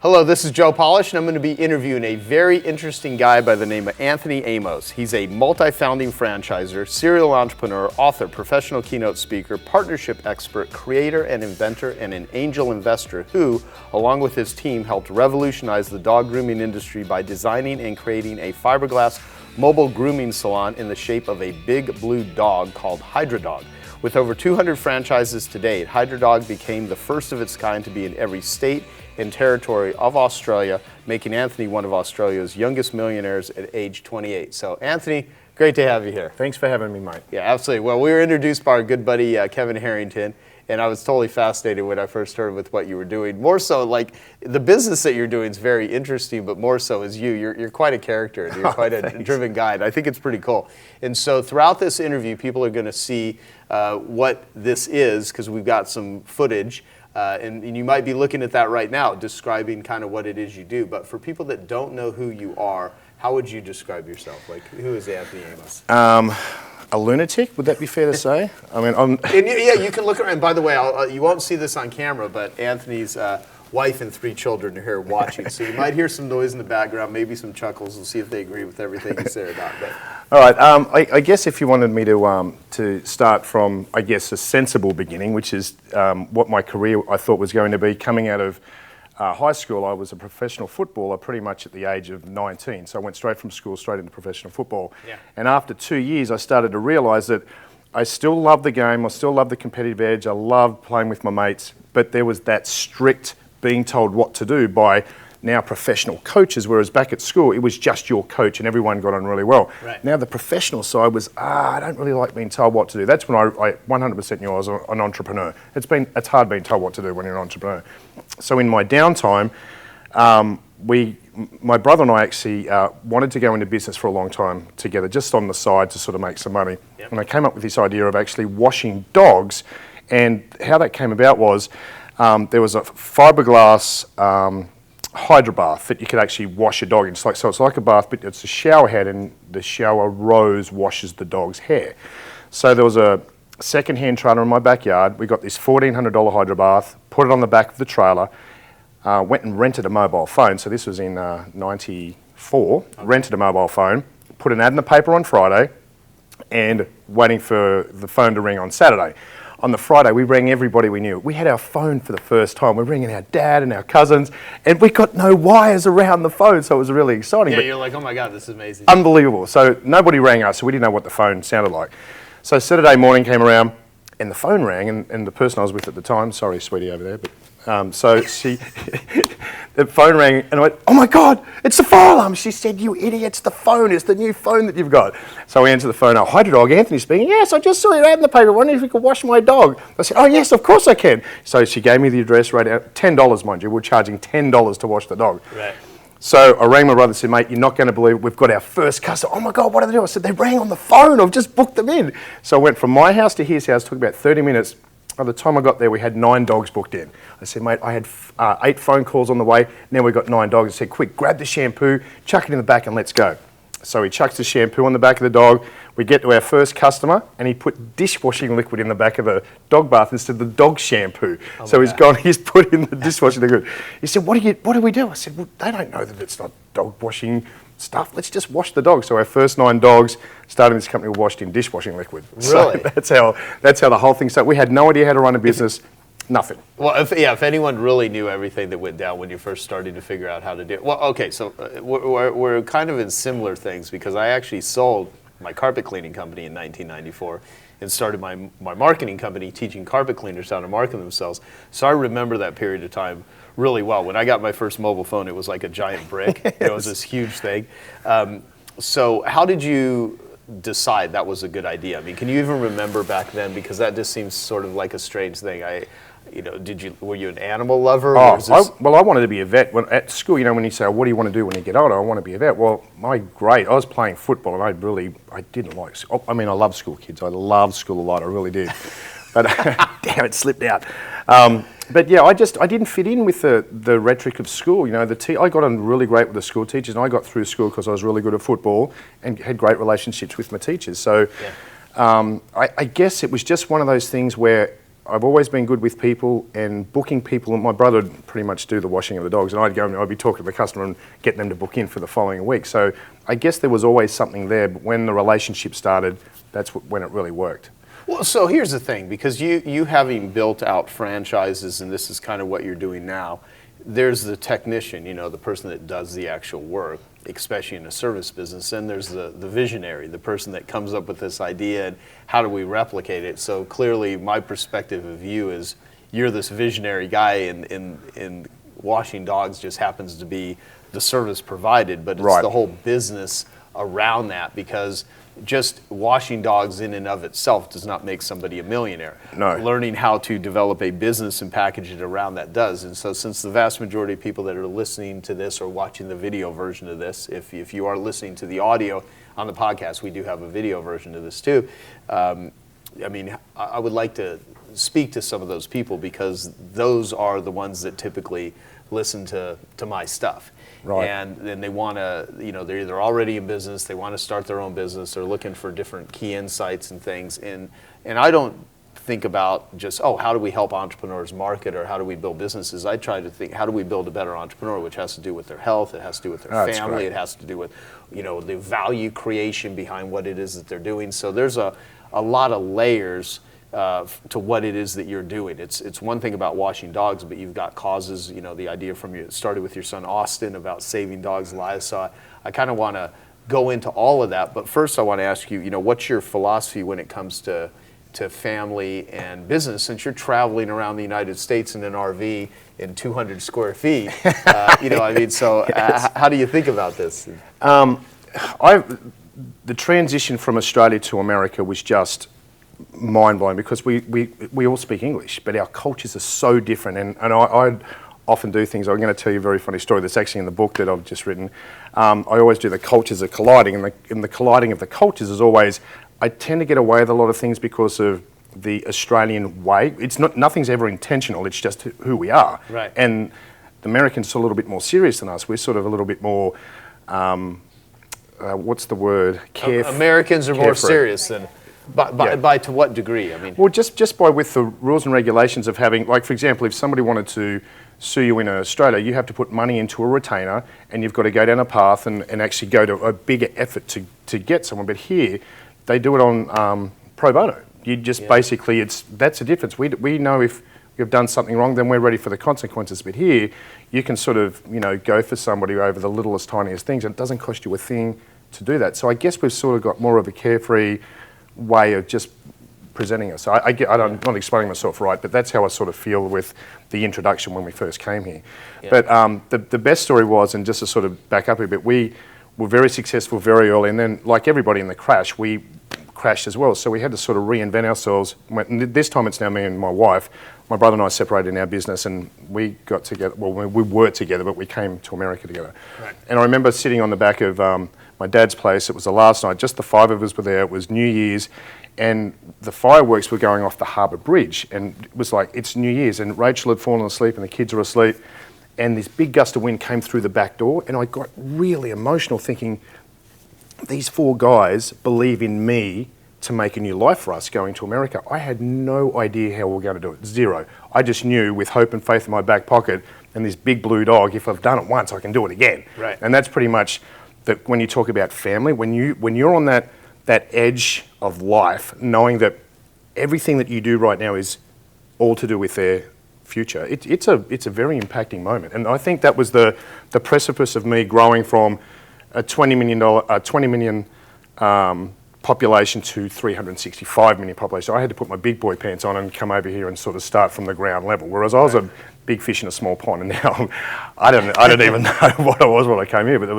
Hello, this is Joe Polish, and I'm going to be interviewing a very interesting guy by the name of Anthony Amos. He's a multi-founding franchisor, serial entrepreneur, author, professional keynote speaker, partnership expert, creator and inventor, and an angel investor who, along with his team, helped revolutionize the dog grooming industry by designing and creating a fiberglass mobile grooming salon in the shape of a big blue dog called Hydra Dog. With over 200 franchises to date, Hydra Dog became the first of its kind to be in every state and territory of Australia, making Anthony one of Australia's youngest millionaires at age 28. So Anthony, great to have you here. Thanks for having me, mate. Yeah, absolutely. Well, we were introduced by our good buddy Kevin Harrington, and I was totally fascinated when I first heard with what you were doing. More so, like, the business that you're doing is very interesting, but more so is you. You're quite a character, and you're quite a driven guy, and I think it's pretty cool. And so throughout this interview, people are going to see what this is, because we've got some footage. And you might be looking at that right now, describing kind of what it is you do. But for people that don't know who you are, how would you describe yourself? Like, who is Anthony Amos? A lunatic, would that be fair to say? I mean, yeah, you can look around. And by the way, you won't see this on camera, but Anthony's wife and 3 children are here watching. So you might hear some noise in the background, maybe some chuckles. We'll see if they agree with everything you say or not. But. All right, I guess if you wanted me to start from, I guess, a sensible beginning, which is what my career I thought was going to be. Coming out of high school, I was a professional footballer pretty much at the age of 19. So I went straight from school straight into professional football. Yeah. And after 2 years, I started to realise that I still love the game, I still love the competitive edge, I loved playing with my mates, but there was that strict being told what to do by now professional coaches, whereas back at school, it was just your coach and everyone got on really well. Right. Now the professional side was, I don't really like being told what to do. That's when I 100% knew I was an entrepreneur. It's hard being told what to do when you're an entrepreneur. So in my downtime, my brother and I actually wanted to go into business for a long time together, just on the side to sort of make some money. Yep. And I came up with this idea of actually washing dogs, and how that came about was there was a fiberglass Hydra bath that you could actually wash a dog in. So it's like a bath, but it's a shower head, and the shower rose washes the dog's hair. So there was a second-hand trailer in my backyard. We got this $1,400 Hydra bath, put it on the back of the trailer, went and rented a mobile phone. So this was in '94. Okay. Rented a mobile phone, put an ad in the paper on Friday, and waiting for the phone to ring on Saturday. On the Friday, we rang everybody we knew. We had our phone for the first time. We're ringing our dad and our cousins, and we got no wires around the phone, so it was really exciting. Yeah, you're like, oh my God, this is amazing. Unbelievable. So nobody rang us, so we didn't know what the phone sounded like. So Saturday morning came around, and the phone rang, and the person I was with at the time, sorry, sweetie over there, but so the phone rang, and I went, oh my God, it's the fire alarm. She said, you idiot, it's the phone, it's the new phone that you've got. So we answered the phone, Hydra Dog, Anthony speaking. Yes, I just saw your ad in the paper, wondering if you could wash my dog. I said, oh yes, of course I can. So she gave me the address right out, $10 mind you, we're charging $10 to wash the dog. Right. So I rang my brother and said, mate, you're not going to believe it. We've got our first customer. Oh my God, what do they do? I said, they rang on the phone. I've just booked them in. So I went from my house to his house, took about 30 minutes. By the time I got there, we had 9 dogs booked in. I said, mate, I had 8 phone calls on the way. Now we've got 9 dogs. I said, quick, grab the shampoo, chuck it in the back and let's go. So he chucks the shampoo on the back of the dog. We get to our first customer, and he put dishwashing liquid in the back of the dog bath instead of the dog shampoo. Oh, so he's put in the dishwashing liquid. He said, what do we do? I said, well, they don't know that it's not dog washing stuff. Let's just wash the dogs. So our first 9 dogs starting this company were washed in dishwashing liquid. Really? So that's how the whole thing started. We had no idea how to run a business. Nothing. Well, if anyone really knew everything that went down when you first started to figure out how to do it. Well, okay, so we're kind of in similar things, because I actually sold my carpet cleaning company in 1994 and started my marketing company teaching carpet cleaners how to market themselves. So I remember that period of time really well. When I got my first mobile phone, it was like a giant brick. It was this huge thing. So how did you decide that was a good idea? I mean, can you even remember back then? Because that just seems sort of like a strange thing. Were you an animal lover? I wanted to be a vet. At school, when you say, what do you want to do when you get older? I want to be a vet. Well, I was playing football, and I didn't like school. I mean, I love school, kids. I love school a lot, I really did. But damn, it slipped out. But yeah, I didn't fit in with the rhetoric of school. I got on really great with the school teachers, and I got through school because I was really good at football and had great relationships with my teachers. So I guess it was just one of those things where I've always been good with people and booking people. And my brother would pretty much do the washing of the dogs, and I'd go and I'd be talking to the customer and getting them to book in for the following week. So I guess there was always something there, but when the relationship started, that's when it really worked. Well, so here's the thing, because you having built out franchises, and this is kind of what you're doing now, there's the technician, you know, the person that does the actual work, especially in a service business. Then there's the visionary, the person that comes up with this idea and how do we replicate it. So clearly my perspective of you is you're this visionary guy, and washing dogs just happens to be the service provided, but it's the whole business around that, because just washing dogs in and of itself does not make somebody a millionaire. No. Learning how to develop a business and package it around that does. And so since the vast majority of people that are listening to this or watching the video version of this, if you are listening to the audio on the podcast, we do have a video version of this too. I mean, I would like to speak to some of those people, because those are the ones that typically listen to my stuff. Right. And then they want to, you know, they're either already in business, they want to start their own business, they're looking for different key insights and things. And I don't think about just, oh, how do we help entrepreneurs market, or how do we build businesses? I try to think, how do we build a better entrepreneur, which has to do with their health, it has to do with their family, it has to do with, you know, the value creation behind what it is that they're doing. So there's a lot of layers to what it is that you're doing. It's one thing about washing dogs, but you've got causes, you know, the idea from you, it started with your son Austin about saving dogs' lives. So I kind of want to go into all of that. But first I want to ask you, you know, what's your philosophy when it comes to family and business, since you're traveling around the United States in an RV in 200 square feet, you know, I mean, so how do you think about this? The transition from Australia to America was just mind-blowing, because we all speak English, but our cultures are so different. And I often do things. I'm going to tell you a very funny story that's actually in the book that I've just written. I always do the cultures are colliding, and the colliding of the cultures is always, I tend to get away with a lot of things because of the Australian way. It's nothing's ever intentional, it's just who we are. Right. And the Americans are a little bit more serious than us. We're sort of a little bit more, what's the word? Americans are more serious than... By to what degree? I mean, well, just by with the rules and regulations of having, like, for example, if somebody wanted to sue you in Australia, you have to put money into a retainer, and you've got to go down a path and actually go to a bigger effort to get someone. But here, they do it on pro bono. You just basically, that's the difference. We know if you've done something wrong, then we're ready for the consequences. But here, you can sort of, you know, go for somebody over the littlest, tiniest things, and it doesn't cost you a thing to do that. So I guess we've sort of got more of a carefree way of just presenting us. So I'm not explaining myself right, but that's how I sort of feel with the introduction when we first came here. Yeah. But the best story was, and just to sort of back up a bit, we were very successful very early, and then, like everybody in the crash, we crashed as well. So we had to sort of reinvent ourselves. This time it's now me and my wife. My brother and I separated in our business, and we got together. Well, we were together, but we came to America together. Right. And I remember sitting on the back of my dad's place. It was the last night, just the five of us were there. It was New Year's, and the fireworks were going off the Harbour Bridge, and it was like, it's New Year's, and Rachel had fallen asleep and the kids were asleep, and this big gust of wind came through the back door, and I got really emotional thinking, these four guys believe in me to make a new life for us going to America. I had no idea how we were going to do it, zero. I just knew, with hope and faith in my back pocket and this big blue dog, if I've done it once, I can do it again. Right. And that's pretty much that. When you talk about family, when you're on that edge of life, knowing that everything that you do right now is all to do with their future, it's a very impacting moment. And I think that was the precipice of me growing from a $20 million population to 365 million population. So I had to put my big boy pants on and come over here and sort of start from the ground level. Whereas I was a big fish in a small pond, and now I don't even know what I was when I came here. But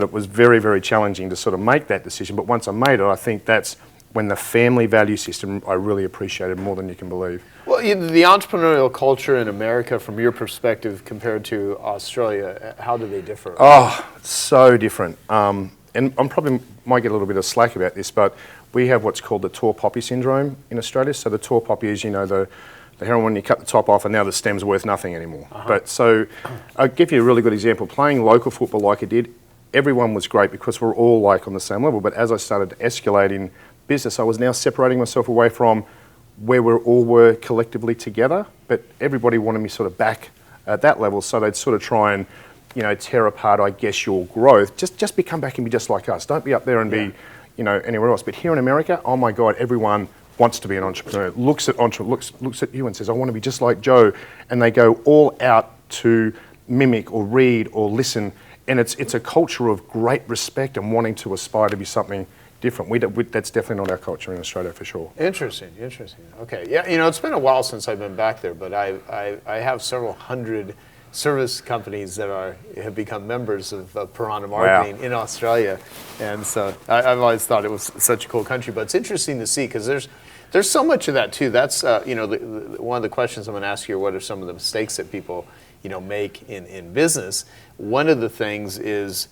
it was very, very challenging to sort of make that decision. But once I made it, I think that's when the family value system I really appreciated more than you can believe. Well, the entrepreneurial culture in America, from your perspective, compared to Australia, how do they differ? Oh, so different. And I'm probably might get a little bit of slack about this, but we have what's called the tall poppy syndrome in Australia. So the tall poppy is, the heroin when you cut the top off and now the stem's worth nothing anymore. Uh-huh. But so I'll give you a really good example. Playing local football like I did, everyone was great because we're all like on the same level. But as I started to escalate in business, I was now separating myself away from where we all were collectively together, but everybody wanted me sort of back at that level, so they'd sort of try and, tear apart, I guess, your growth. Just become back and be just like us. Don't be up there and be, anywhere else. But here in America, oh my God, everyone wants to be an entrepreneur. Looks at you and says, I want to be just like Joe, and they go all out to mimic or read or listen, and it's a culture of great respect and wanting to aspire to be something different. That's definitely not our culture in Australia for sure. Interesting. Okay, yeah, it's been a while since I've been back there, but I have several hundred service companies that have become members of Piranha Marketing in Australia, and so I've always thought it was such a cool country. But it's interesting to see because there's so much of that too. That's one of the questions I'm going to ask you are what are some of the mistakes that people make in business. One of the things is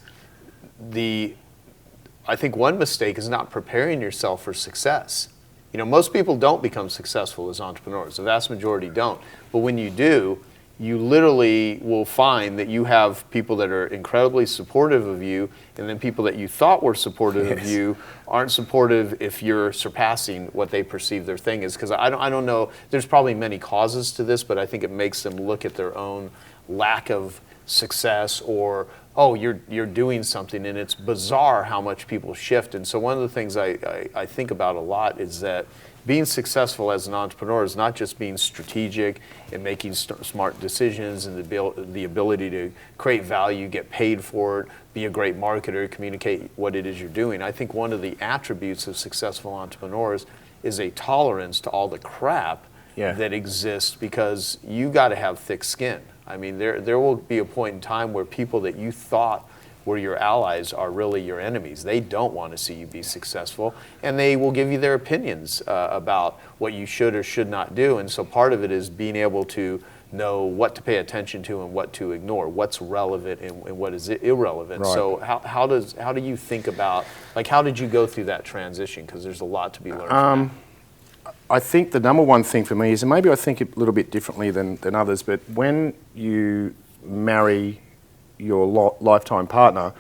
I think one mistake is not preparing yourself for success. Most people don't become successful as entrepreneurs. The vast majority don't. But when you do, you literally will find that you have people that are incredibly supportive of you, and then people that you thought were supportive of you aren't supportive if you're surpassing what they perceive their thing is. Because I don't know, there's probably many causes to this, but I think it makes them look at their own lack of success or, oh, you're doing something, and it's bizarre how much people shift. And so one of the things I think about a lot is that being successful as an entrepreneur is not just being strategic and making smart decisions and the ability to create value, get paid for it, be a great marketer, communicate what it is you're doing. I think one of the attributes of successful entrepreneurs is a tolerance to all the crap that exists, because you got to have thick skin. I mean, there will be a point in time where people that you thought were your allies are really your enemies. They don't want to see you be successful, and they will give you their opinions about what you should or should not do. And so part of it is being able to know what to pay attention to and what to ignore, what's relevant and what is irrelevant. Right. So how do you think about, like, how did you go through that transition? Because there's a lot to be learned from that. I think the number one thing for me is, and maybe I think a little bit differently than others, but when you marry your lifetime partner,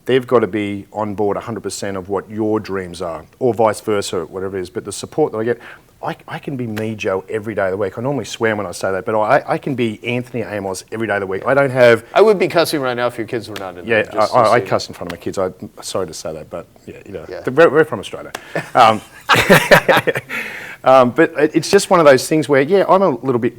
they've got to be on board 100% of what your dreams are, or vice versa, whatever it is. But the support that I get, I can be me, Joe, every day of the week. I normally swear when I say that, but I can be Anthony Amos every day of the week. I don't have... I would be cussing right now if your kids were not in there. Yeah, I cuss in front of my kids. I'm sorry to say that, but we're from Australia. But it's just one of those things where, I'm a little bit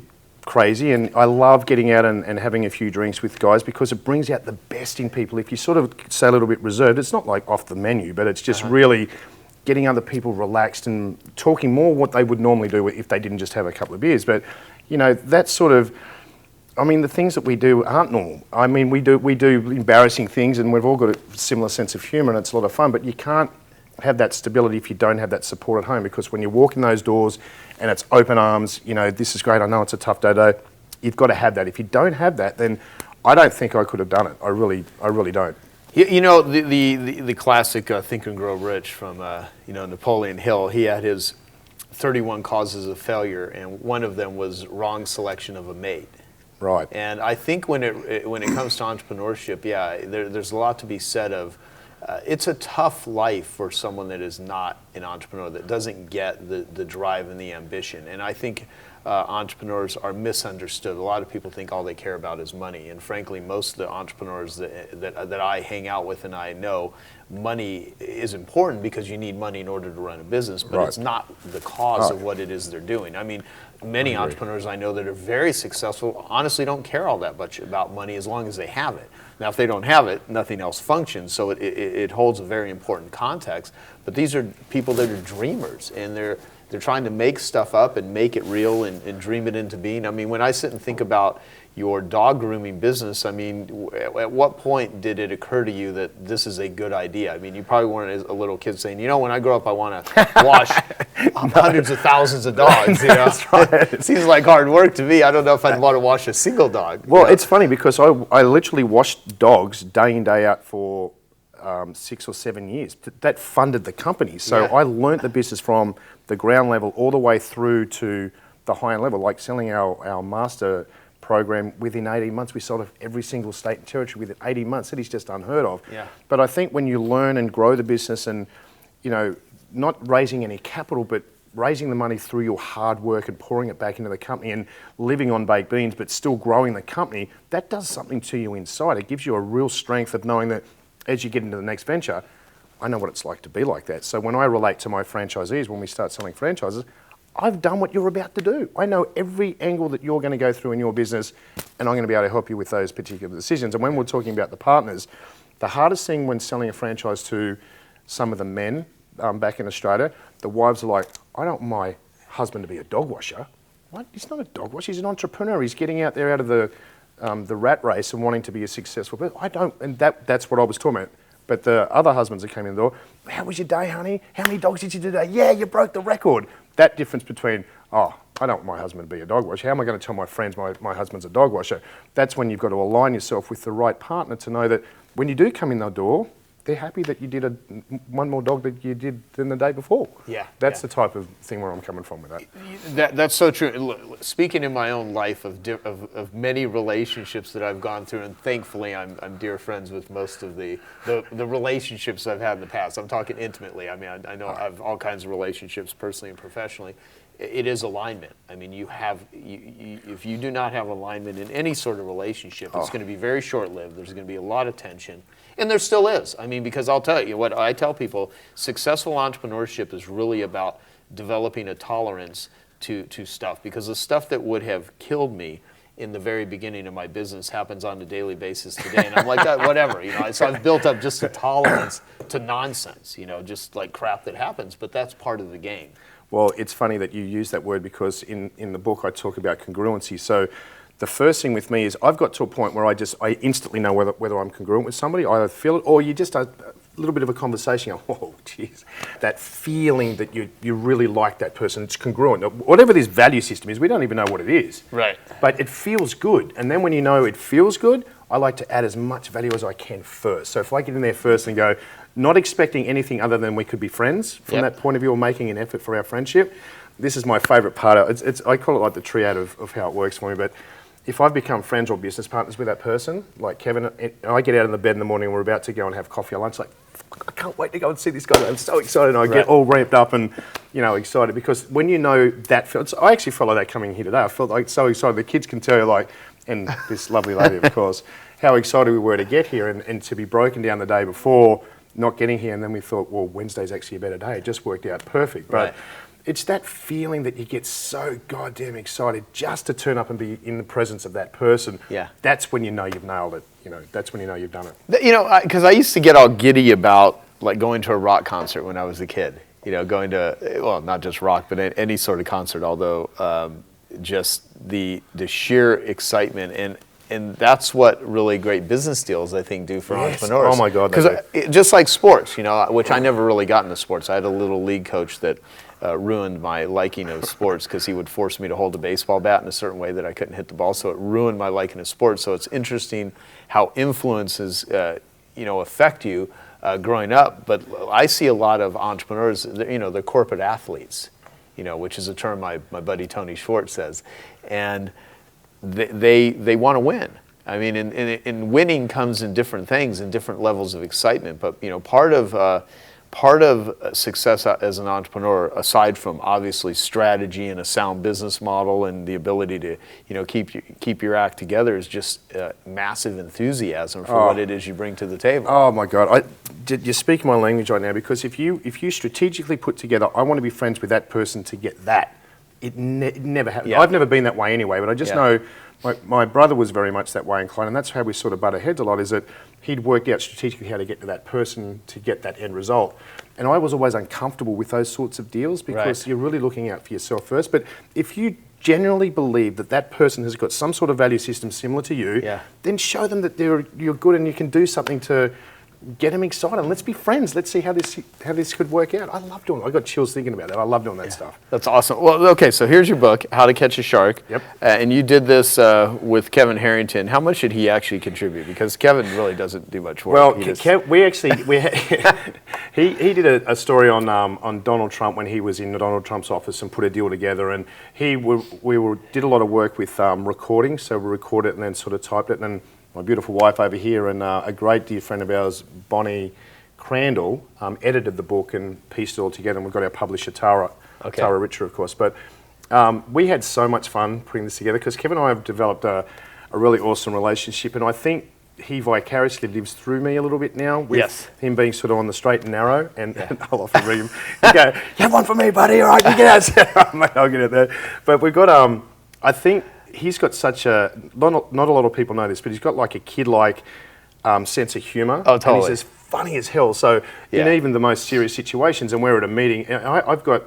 crazy, and I love getting out and having a few drinks with guys because it brings out the best in people. If you sort of stay a little bit reserved, it's not like off the menu, but it's just really getting other people relaxed and talking more what they would normally do if they didn't just have a couple of beers. But, that's sort of, I mean, the things that we do aren't normal. I mean, we do embarrassing things, and we've all got a similar sense of humour, and it's a lot of fun, but you can't have that stability if you don't have that support at home, because when you walk in those doors and it's open arms, this is great, I know it's a tough day, you've got to have that. If you don't have that, then I don't think I could have done it. I really don't. The classic Think and Grow Rich from Napoleon Hill, he had his 31 causes of failure, and one of them was wrong selection of a mate. Right. And I think when it comes to entrepreneurship, there's a lot to be said of. It's a tough life for someone that is not an entrepreneur, that doesn't get the drive and the ambition. And I think entrepreneurs are misunderstood. A lot of people think all they care about is money. And frankly, most of the entrepreneurs that I hang out with and I know, money is important because you need money in order to run a business, but it's not the cause of what it is they're doing. I mean, many entrepreneurs I know that are very successful honestly don't care all that much about money as long as they have it. Now, if they don't have it, nothing else functions, so it holds a very important context. But these are people that are dreamers, and they're trying to make stuff up and make it real and dream it into being. I mean, when I sit and think about your dog grooming business, I mean, at what point did it occur to you that this is a good idea? I mean, you probably weren't a little kid saying, when I grow up, I want to wash hundreds of thousands of dogs. That's right. It seems like hard work to me. I don't know if I'd want to wash a single dog. Well, it's funny because I literally washed dogs day in, day out for 6 or 7 years. That funded the company. So I learnt the business from the ground level all the way through to the high-end level, like selling our master program within 18 months. We sold it every single state and territory within 18 months. That is just unheard of. Yeah. But I think when you learn and grow the business and, not raising any capital, but raising the money through your hard work and pouring it back into the company and living on baked beans but still growing the company, that does something to you inside. It gives you a real strength of knowing that as you get into the next venture, I know what it's like to be like that. So when I relate to my franchisees, when we start selling franchises, I've done what you're about to do. I know every angle that you're going to go through in your business, and I'm going to be able to help you with those particular decisions. And when we're talking about the partners, the hardest thing when selling a franchise to some of the men back in Australia, the wives are like, I don't want my husband to be a dog washer. What? He's not a dog washer, he's an entrepreneur. He's getting out there out of the rat race and wanting to be a successful person. I don't, and that's what I was talking about. But the other husbands that came in the door, how was your day, honey? How many dogs did you do today? Yeah, you broke the record. That difference between, oh, I don't want my husband to be a dog washer. How am I going to tell my friends my husband's a dog washer? That's when you've got to align yourself with the right partner to know that when you do come in the door, they're happy that you did one more dog that you did than the day before. Yeah. That's the type of thing where I'm coming from with that. That's so true. Speaking in my own life of many relationships that I've gone through, and thankfully I'm dear friends with most of the relationships I've had in the past. I'm talking intimately. I mean, I know I have all kinds of relationships personally and professionally. It is alignment. I mean, if you do not have alignment in any sort of relationship, it's going to be very short-lived. There's going to be a lot of tension. And there still is. I mean, because I'll tell you, what I tell people, successful entrepreneurship is really about developing a tolerance to stuff. Because the stuff that would have killed me in the very beginning of my business happens on a daily basis today. And I'm like, whatever, So I've built up just a tolerance to nonsense, just like crap that happens. But that's part of the game. Well, it's funny that you use that word because in the book I talk about congruency. So the first thing with me is I've got to a point where I instantly know whether I'm congruent with somebody. I feel it, or you just a little bit of a conversation. Oh, geez, that feeling that you really like that person. It's congruent. Whatever this value system is, we don't even know what it is. Right. But it feels good. And then when you know it feels good, I like to add as much value as I can first. So if I get in there first and go, not expecting anything other than we could be friends from that point of view, or making an effort for our friendship. This is my favourite part. I call it like the triad of how it works for me. But if I've become friends or business partners with that person, like Kevin, and I get out of the bed in the morning and we're about to go and have coffee or lunch, like, I can't wait to go and see this guy. I'm so excited. And I get all ramped up and, excited because when you know that feels, I actually follow that coming here today. I felt like so excited. The kids can tell you, like, and this lovely lady, of course, how excited we were to get here and to be broken down the day before, not getting here. And then we thought, well, Wednesday's actually a better day. It just worked out perfect. But it's that feeling that you get so goddamn excited just to turn up and be in the presence of that person. Yeah. That's when you know you've nailed it. That's when you know you've done it. Because I used to get all giddy about like going to a rock concert when I was a kid. Going to, well, not just rock, but any sort of concert, although just the sheer excitement and that's what really great business deals, I think, do for entrepreneurs. Oh my God. Because just like sports, which I never really got into sports. I had a little league coach that ruined my liking of sports because he would force me to hold a baseball bat in a certain way that I couldn't hit the ball. So it ruined my liking of sports. So it's interesting how influences, affect you growing up. But I see a lot of entrepreneurs, they're corporate athletes, which is a term my buddy Tony Schwartz says. And they want to win. I mean, and winning comes in different things and different levels of excitement. But part of success as an entrepreneur, aside from obviously strategy and a sound business model and the ability to keep your act together, is just massive enthusiasm for what it is you bring to the table. Oh my God, you're speaking my language right now, because if you strategically put together, I want to be friends with that person to get that. It never happens. Yeah. I've never been that way anyway, but I just know my brother was very much that way inclined, and that's how we sort of butt heads a lot, is that he'd worked out strategically how to get to that person to get that end result. And I was always uncomfortable with those sorts of deals because you're really looking out for yourself first. But if you genuinely believe that person has got some sort of value system similar to you, then show them that you're good and you can do something to get them excited. Let's be friends. Let's see how this could work out. I love doing it. I got chills thinking about that. I love doing that stuff. That's awesome. Well, okay, so here's your book, How to Catch a Shark. Yep. And you did this with Kevin Harrington. How much did he actually contribute? Because Kevin really doesn't do much work. Well, he did a story on Donald Trump when he was in Donald Trump's office and put a deal together. And we did a lot of work with recording. So we recorded it and then sort of typed it. And my beautiful wife over here and a great dear friend of ours, Bonnie Crandall, edited the book and pieced it all together, and we've got our publisher, Tara, Okay. Tara Richer, of course. But we had so much fun putting this together because Kevin and I have developed a really awesome relationship, and I think he vicariously lives through me a little bit now with him being sort of on the straight and narrow, and I'll often ring him and go, "You have one for me, buddy, all right, you get out." Mate, I'll get it there. But we've got, I think he's got such a, not a lot of people know this, but he's got like a kid-like sense of humour. Oh, totally. And he's as funny as hell. So in even the most serious situations, and we're at a meeting, and I've got,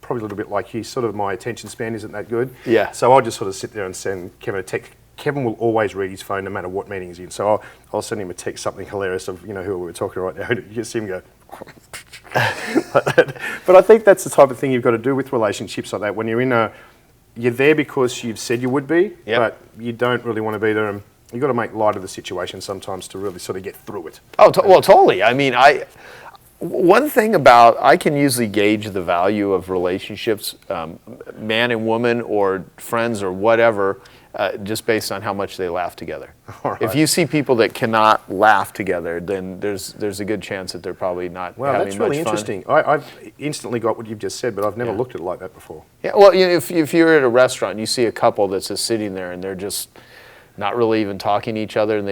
probably a little bit like you, sort of my attention span isn't that good. Yeah. So I'll just sort of sit there and send Kevin a text. Kevin will always read his phone no matter what meeting he's in. So I'll send him a text, something hilarious of, who we're talking right now. You see him go. But I think that's the type of thing you've got to do with relationships like that. When you're you're there because you've said you would be, but you don't really want to be there. And you've got to make light of the situation sometimes to really sort of get through it. Oh, well, totally. I mean, one thing about, I can usually gauge the value of relationships, man and woman or friends or whatever, just based on how much they laugh together. Right. If you see people that cannot laugh together, then there's a good chance that they're probably not having much fun. Well, that's really interesting. I've instantly got what you've just said, but I've never looked at it like that before. Yeah, well, if you're at a restaurant and you see a couple that's just sitting there and they're just not really even talking to each other, and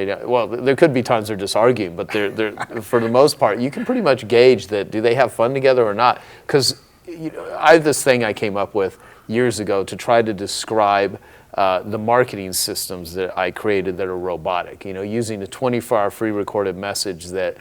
there could be times they're just arguing, but they're for the most part, you can pretty much gauge that, do they have fun together or not? Because I have this thing I came up with years ago to try to describe the marketing systems that I created that are robotic. Using a 24-hour free recorded message that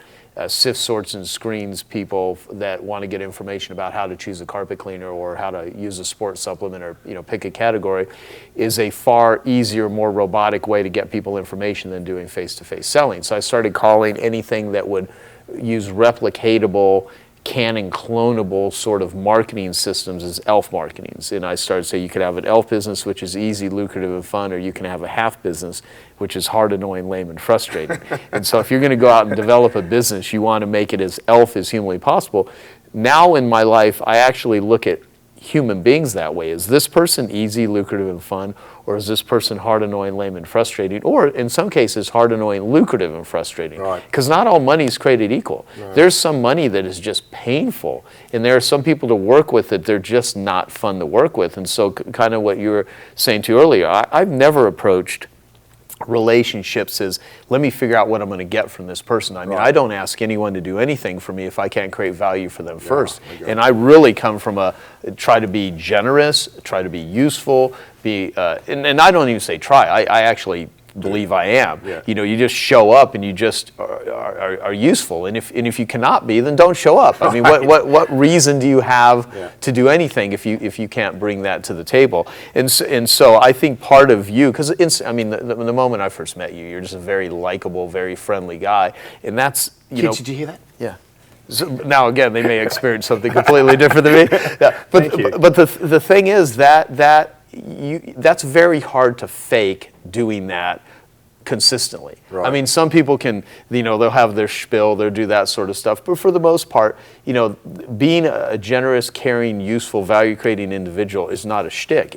sifts, sorts, and screens people that want to get information about how to choose a carpet cleaner or how to use a sports supplement or pick a category is a far easier, more robotic way to get people information than doing face-to-face selling. So I started calling anything that would use replicatable, canon clonable sort of marketing systems as elf marketings. And I started to say you could have an elf business, which is easy, lucrative, and fun, or you can have a half business, which is hard, annoying, lame, and frustrating. And so if you're going to go out and develop a business, you want to make it as elf as humanly possible. Now in my life, I actually look at human beings that way. Is this person easy, lucrative, and fun, or is this person hard, annoying, lame, and frustrating, or in some cases hard, annoying, lucrative, and frustrating? Because not all money is created equal. There's some money that is just painful, and there are some people to work with that they're just not fun to work with. And so kind of what you were saying to earlier, I've never approached relationships is, let me figure out what I'm going to get from this person. I mean, I don't ask anyone to do anything for me if I can't create value for them first. And I really come from try to be generous, try to be useful, and I don't even say try, I actually believe I am. You just show up and you just are useful. And if you cannot be, then don't show up. I mean, what reason do you have to do anything if you can't bring that to the table? And so I think part of you, because the moment I first met you, you're just a very likable, very friendly guy, and that's Kids, did you hear that? Yeah. So now again, they may experience something completely different than me. But the thing is that's very hard to fake doing that consistently. I mean, some people can, they'll have their spiel, they'll do that sort of stuff, but for the most part, being a generous, caring, useful, value-creating individual is not a shtick.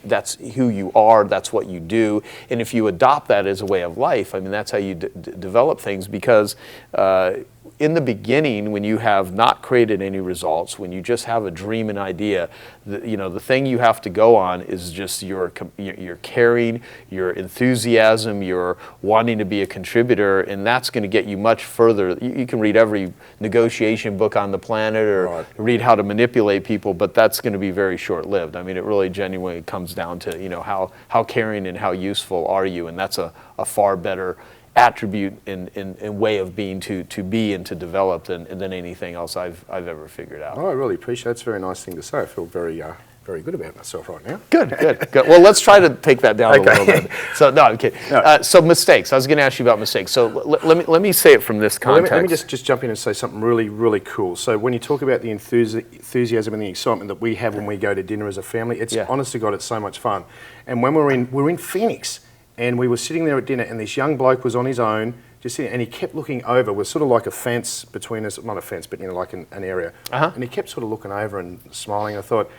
That's who you are, that's what you do, and if you adopt that as a way of life, I mean, that's how you develop things, because in the beginning, when you have not created any results, when you just have a dream and idea, the thing you have to go on is just your caring, your enthusiasm, your wanting to be a contributor, and that's going to get you much further. You can read every negotiation book on the planet or read how to manipulate people, but that's going to be very short-lived. I mean, it really genuinely comes down to how caring and how useful are you, and that's a far better attribute and way of being to be and to develop than anything else I've ever figured out. Oh, I really appreciate it. That's a very nice thing to say. I feel very good about myself right now. Good. Well, let's try to take that down a little bit. So, no, I'm kidding. No. So mistakes. I was going to ask you about mistakes. So let me say it from this context. Let me just jump in and say something really, really cool. So when you talk about the enthusiasm and the excitement that we have when we go to dinner as a family, it's honest to God, it's so much fun. And when we're in Phoenix, and we were sitting there at dinner, and this young bloke was on his own, just sitting, and he kept looking over. We're sort of like a fence between us, not a fence, but like an area. And he kept sort of looking over and smiling. I thought,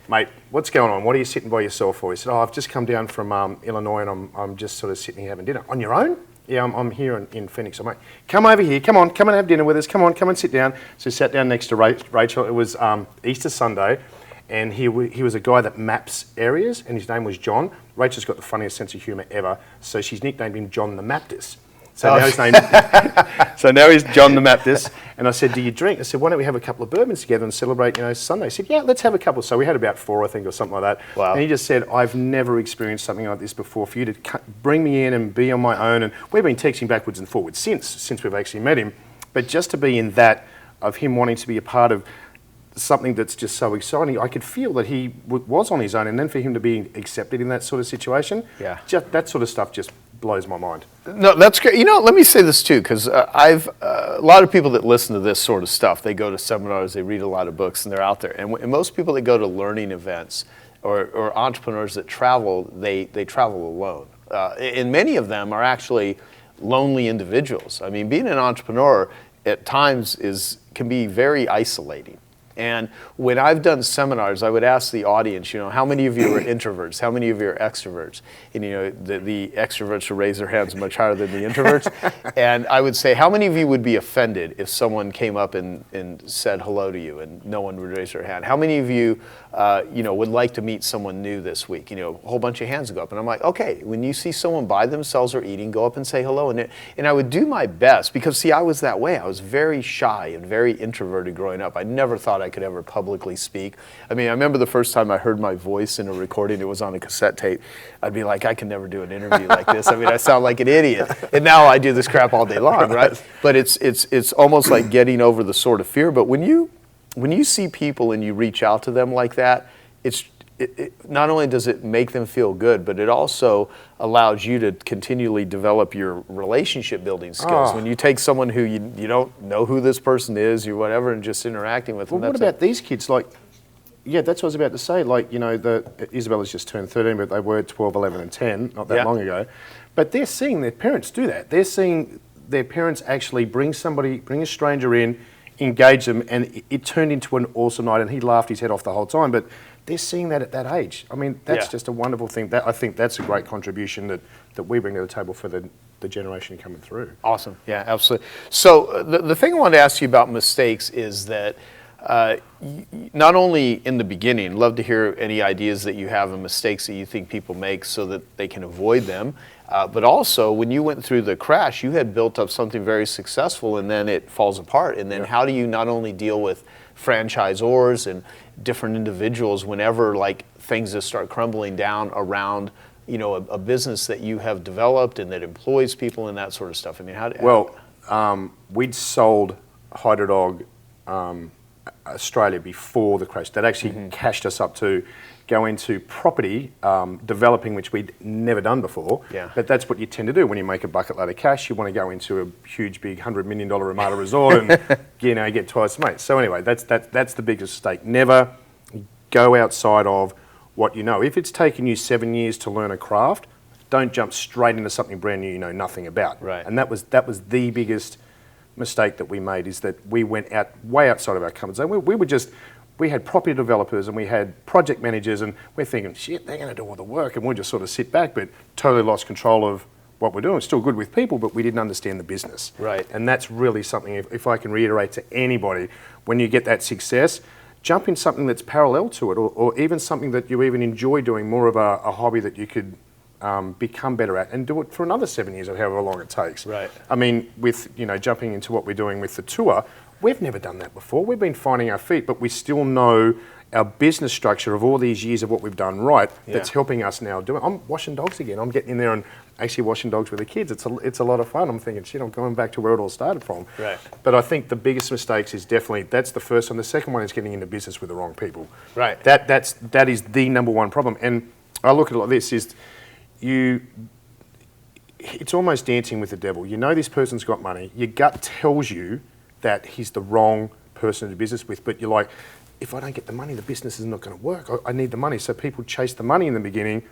mate, what's going on? What are you sitting by yourself for? He said, I've just come down from Illinois, and I'm just sort of sitting here having dinner. On your own? Yeah, I'm here in Phoenix. I'm like, come over here, come and have dinner with us. Come and sit down. So he sat down next to Rachel. It was Easter Sunday. and he was a guy that maps areas, and his name was John. Rachel's got the funniest sense of humour ever, so she's nicknamed him John the Maptis. So now he's John the Maptis. And I said, do you drink? I said, why don't we have a couple of bourbons together and celebrate, Sunday? He said, yeah, let's have a couple. So we had about 4, I think, or something like that. Wow. And he just said, I've never experienced something like this before. For you to bring me in and be on my own. And we've been texting backwards and forwards since we've actually met him. But just to be in that, of him wanting to be a part of something that's just so exciting, I could feel that he was on his own. And then for him to be accepted in that sort of situation, just that sort of stuff just blows my mind. No, that's great. Let me say this too, because I've a lot of people that listen to this sort of stuff, they go to seminars, they read a lot of books, and they're out there. And most people that go to learning events or entrepreneurs that travel, they travel alone. And many of them are actually lonely individuals. I mean, being an entrepreneur at times can be very isolating. And when I've done seminars, I would ask the audience, how many of you are introverts? How many of you are extroverts? And the extroverts will raise their hands much higher than the introverts. And I would say, how many of you would be offended if someone came up and said hello to you and no one would raise their hand? How many of you, would like to meet someone new this week? A whole bunch of hands go up. And I'm like, okay, when you see someone by themselves or eating, go up and say hello. And I would do my best because, see, I was that way. I was very shy and very introverted growing up. I never thought I could ever publicly speak. I mean, I remember the first time I heard my voice in a recording, it was on a cassette tape. I'd be like, I can never do an interview like this. I mean, I sound like an idiot. And now I do this crap all day long, right? But it's almost like getting over the sort of fear. But when you see people and you reach out to them like that, not only does it make them feel good, but it also allows you to continually develop your relationship building skills. When you take someone who you don't know who this person is or whatever and just interacting with them. Well, what about these kids? That's what I was about to say. Isabella's just turned 13, but they were 12, 11 and 10 not that long ago. But they're seeing their parents do that. They're seeing their parents actually bring a stranger in, engage them, and it turned into an awesome night, and he laughed his head off the whole time. But they're seeing that at that age. I mean, that's just a wonderful thing. I think that's a great contribution that we bring to the table for the generation coming through. Awesome. Yeah, absolutely. So the thing I wanted to ask you about mistakes is that not only in the beginning, love to hear any ideas that you have of mistakes that you think people make so that they can avoid them. But also, when you went through the crash, you had built up something very successful, and then it falls apart. And then how do you not only deal with franchisors and different individuals whenever things just start crumbling down around a business that you have developed and that employs people and that sort of stuff? I mean, we'd sold Hydra Dog Australia before the crash. That actually cashed us up to go into property developing, which we'd never done before. Yeah. But that's what you tend to do when you make a bucket load of cash. You want to go into a huge, big $100 million Ramada resort and get twice the money. So anyway, that's the biggest mistake. Never go outside of what you know. If it's taken you 7 years to learn a craft, don't jump straight into something brand new you know nothing about. Right. And that was the biggest mistake that we made, is that we went way outside of our comfort zone. We had property developers and we had project managers, and we're thinking, shit, they're going to do all the work, and we'll just sort of sit back, but totally lost control of what we're doing. We're still good with people, but we didn't understand the business. Right. And that's really something, if I can reiterate to anybody, when you get that success, jump in something that's parallel to it, or even something that you even enjoy doing, more of a hobby that you could become better at, and do it for another 7 years or however long it takes. Right. I mean, with jumping into what we're doing with the tour, we've never done that before. We've been finding our feet, but we still know our business structure of all these years of what we've done right. That's helping us now do it. I'm washing dogs again. I'm getting in there and actually washing dogs with the kids. It's a lot of fun. I'm thinking, shit, I'm going back to where it all started from. Right. But I think the biggest mistakes is definitely, that's the first one. The second one is getting into business with the wrong people. Right. That is the number one problem. And I look at it like this: it's almost dancing with the devil. You know this person's got money. Your gut tells you that he's the wrong person to do business with, but you're like, if I don't get the money, the business is not going to work. I need the money. So people chase the money in the beginning.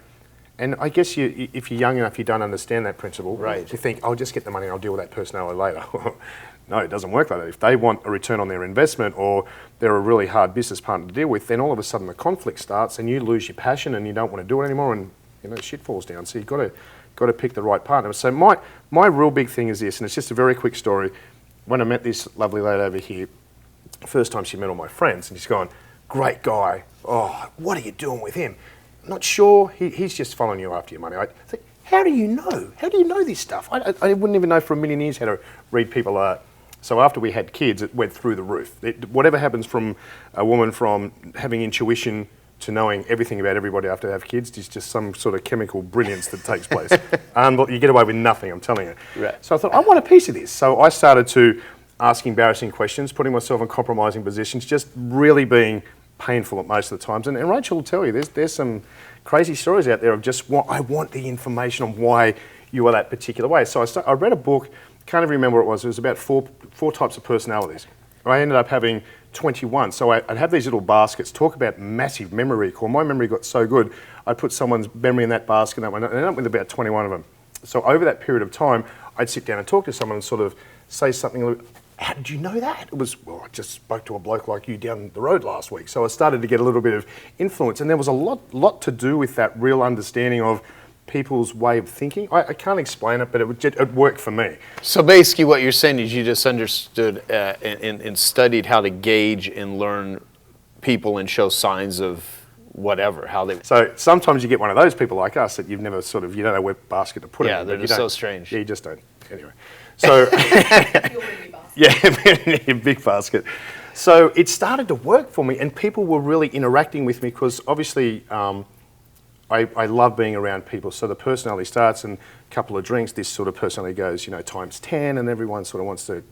And I guess if you're young enough, you don't understand that principle. Right. You think, I'll just get the money and I'll deal with that personality later. No, it doesn't work like that. If they want a return on their investment, or they're a really hard business partner to deal with, then all of a sudden the conflict starts and you lose your passion and you don't want to do it anymore, and shit falls down. So you've got to pick the right partner. So my real big thing is this, and it's just a very quick story. When I met this lovely lady over here, first time she met all my friends, and she's gone, great guy. Oh, what are you doing with him? Not sure. He's just following you after your money. I think, how do you know? How do you know this stuff? I wouldn't even know for a million years how to read people. So after we had kids, it went through the roof. Whatever happens from a woman from having intuition to knowing everything about everybody after they have kids is just some sort of chemical brilliance that takes place. You get away with nothing, I'm telling you. Right. So I thought, I want a piece of this. So I started to ask embarrassing questions, putting myself in compromising positions, just really being painful at most of the times. And Rachel will tell you, there's some crazy stories out there of just, I want the information on why you are that particular way. So I read a book, can't even remember what it was. It was about four types of personalities. I ended up having 21. So I'd have these little baskets, talk about massive memory recall. My memory got so good, I'd put someone's memory in that basket and I ended up with about 21 of them. So over that period of time, I'd sit down and talk to someone and sort of say something a little bit, how did you know that? It was, well, I just spoke to a bloke like you down the road last week. So I started to get a little bit of influence, and there was a lot to do with that real understanding of people's way of thinking. I can't explain it, but it worked for me. So basically what you're saying is you just understood and studied how to gauge and learn people and show signs of whatever, how they... So sometimes you get one of those people like us that you've never you don't know where basket to put it in. Yeah, they're just so strange. Yeah, you just don't. Anyway. So... Yeah, a big basket. So it started to work for me, and people were really interacting with me because obviously I love being around people. So the personality starts, and a couple of drinks, this sort of personality goes, times 10, and everyone sort of wants to,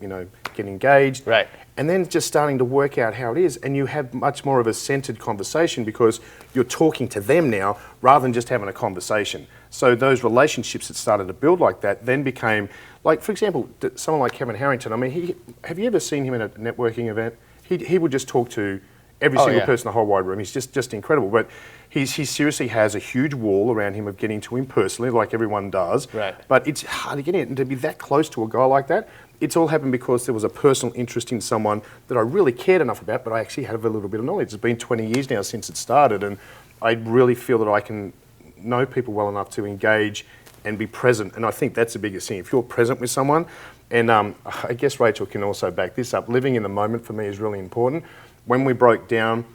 get engaged. Right. And then just starting to work out how it is, and you have much more of a centered conversation because you're talking to them now rather than just having a conversation. So those relationships that started to build like that then became, like, for example, someone like Kevin Harrington. I mean, have you ever seen him in a networking event? He would just talk to every single person in the whole wide room. He's just incredible. But he seriously has a huge wall around him of getting to him personally, like everyone does. Right. But it's hard to get in. And to be that close to a guy like that, it's all happened because there was a personal interest in someone that I really cared enough about, but I actually have a little bit of knowledge. It's been 20 years now since it started, and I really feel that I can know people well enough to engage and be present. And I think that's the biggest thing. If you're present with someone, and I guess Rachel can also back this up, living in the moment for me is really important. When we broke down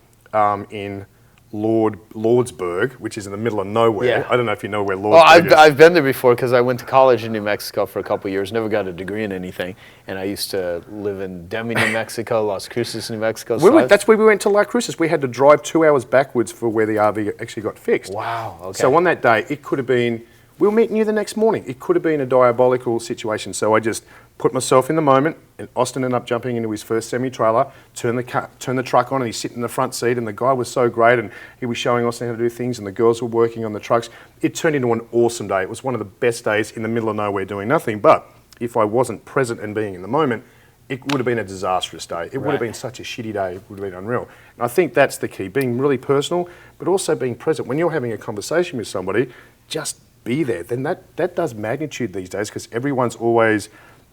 in Lordsburg, which is in the middle of nowhere. Yeah. I don't know if you know where Lordsburg is. I've been there before because I went to college in New Mexico for a couple of years, never got a degree in anything, and I used to live in Demi, New Mexico, Las Cruces, New Mexico. That's where we went to Las Cruces. We had to drive 2 hours backwards for where the RV actually got fixed. Wow, okay. So on that day, it could have been, we were meeting you the next morning. It could have been a diabolical situation. So I just put myself in the moment, and Austin ended up jumping into his first semi-trailer, turned the truck on, and he's sitting in the front seat, and the guy was so great, and he was showing Austin how to do things, and the girls were working on the trucks. It turned into an awesome day. It was one of the best days in the middle of nowhere doing nothing. But if I wasn't present and being in the moment, it would have been a disastrous day. It would have been such a shitty day. It would have been unreal. And I think that's the key, being really personal, but also being present. When you're having a conversation with somebody, just be there. Then that does magnitude these days because everyone's always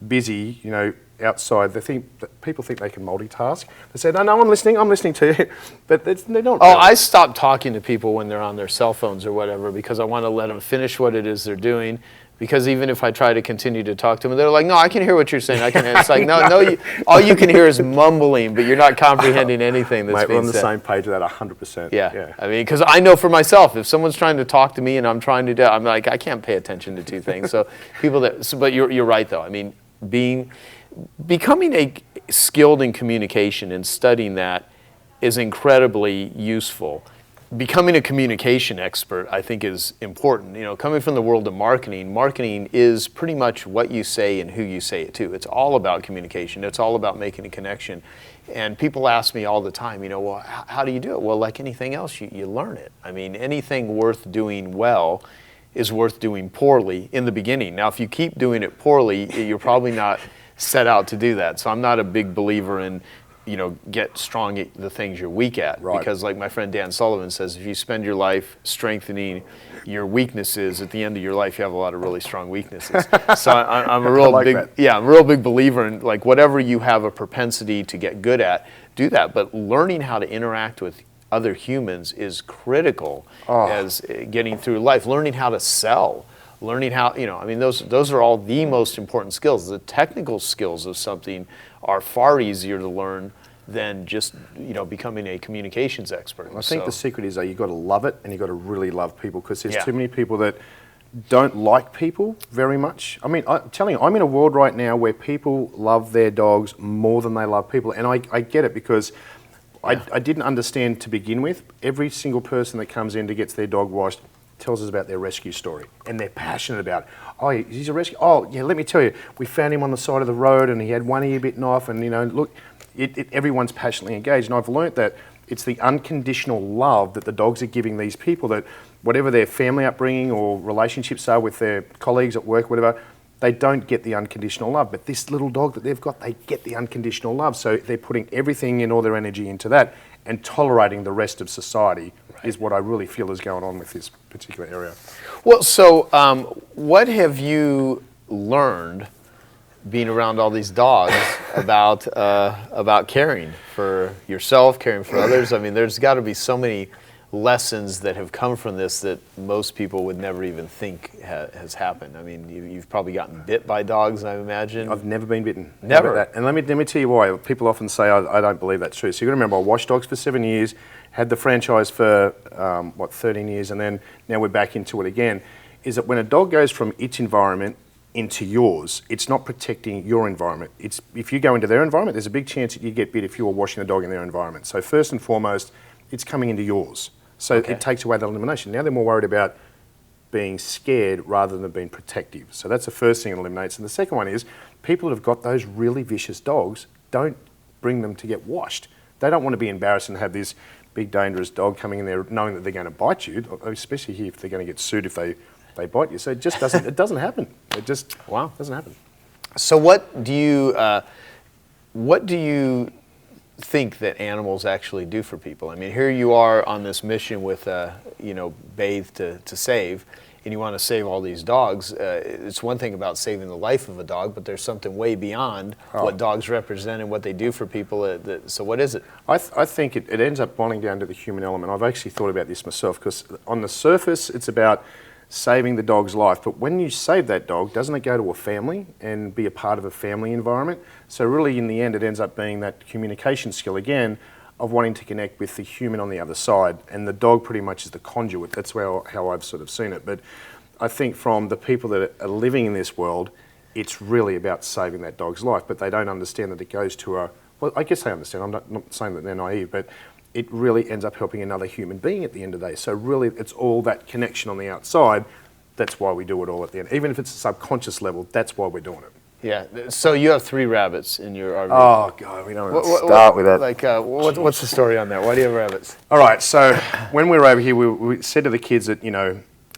busy, outside. People think they can multitask. They say, no, I'm listening to you. But they're not. Oh, I stop talking to people when they're on their cell phones or whatever because I want to let them finish what it is they're doing. Because even if I try to continue to talk to them, they're like, no, I can hear what you're saying. It's like, no, all you can hear is mumbling, but you're not comprehending anything that's being said. We're on the same page with that 100%. Yeah. I mean, because I know for myself, if someone's trying to talk to me and I'm trying to do, I'm like, I can't pay attention to two things. So but you're right though. I mean, becoming skilled in communication and studying that is incredibly useful. Becoming a communication expert, I think, is important. Coming from the world of marketing is pretty much what you say and who you say it to. It's all about communication. It's all about making a connection. And people ask me all the time, well, how do you do it? Well, like anything else, you learn it. I mean, anything worth doing well is worth doing poorly in the beginning. Now, if you keep doing it poorly, you're probably not set out to do that. So I'm not a big believer in get strong at the things you're weak at. Right. Because like my friend Dan Sullivan says, if you spend your life strengthening your weaknesses, at the end of your life, you have a lot of really strong weaknesses. So I'm a real I'm a real big believer in like whatever you have a propensity to get good at, do that. But learning how to interact with other humans is critical as getting through life. Learning how to sell. Learning how, those are all the most important skills. The technical skills of something are far easier to learn than just becoming a communications expert. I think the secret is, though, you've got to love it, and you've got to really love people, because there's Yeah. too many people that don't like people very much. I mean, I'm telling you, I'm in a world right now where people love their dogs more than they love people, and I get it, because I didn't understand to begin with. Every single person that comes in to get their dog washed tells us about their rescue story, and they're passionate about it. Oh, he's a rescue. Oh, yeah, let me tell you, we found him on the side of the road, and he had one ear bitten off, and look, everyone's passionately engaged, and I've learnt that it's the unconditional love that the dogs are giving these people, that whatever their family upbringing or relationships are with their colleagues at work, whatever, they don't get the unconditional love. But this little dog that they've got, they get the unconditional love. So they're putting everything and all their energy into that, and tolerating the rest of society is what I really feel is going on with this particular area. Well, so what have you learned being around all these dogs about caring for yourself, caring for others? I mean, there's got to be so many lessons that have come from this that most people would never even think has happened. I mean, you've probably gotten bit by dogs, I imagine. I've never been bitten. Never? And let me tell you why. People often say, I don't believe that's true. So you've got to remember, I watched dogs for 7 years, had the franchise for, 13 years, and then now we're back into it again, is that when a dog goes from its environment into yours, it's not protecting your environment. If you go into their environment, there's a big chance that you get bit if you were washing the dog in their environment. So first and foremost, it's coming into yours. So it takes away that elimination. Now they're more worried about being scared rather than being protective. So that's the first thing it eliminates. And the second one is, people that have got those really vicious dogs, don't bring them to get washed. They don't want to be embarrassed and have this big dangerous dog coming in there knowing that they're going to bite you, especially here if they're going to get sued if they bite you. So it just doesn't, it doesn't happen. It just doesn't happen. So what do you think that animals actually do for people? I mean, here you are on this mission with, Bathe to save, and you want to save all these dogs. It's one thing about saving the life of a dog, but there's something way beyond what dogs represent and what they do for people. So what is it? I think it ends up boiling down to the human element. I've actually thought about this myself, because on the surface, it's about saving the dog's life, but when you save that dog, doesn't it go to a family and be a part of a family environment? So really, in the end, it ends up being that communication skill again of wanting to connect with the human on the other side, and the dog pretty much is the conduit. That's how I've sort of seen it. But I think from the people that are living in this world, it's really about saving that dog's life, but they don't understand that it goes to well, I guess they understand. I'm not saying that they're naive, but it really ends up helping another human being at the end of the day. So really, it's all that connection on the outside. That's why we do it all at the end. Even if it's a subconscious level, that's why we're doing it. Yeah. So you have 3 rabbits in your RV. Oh, God, we don't want to start with that. Like, what's the story on that? Why do you have rabbits? All right, so when we were over here, we said to the kids that,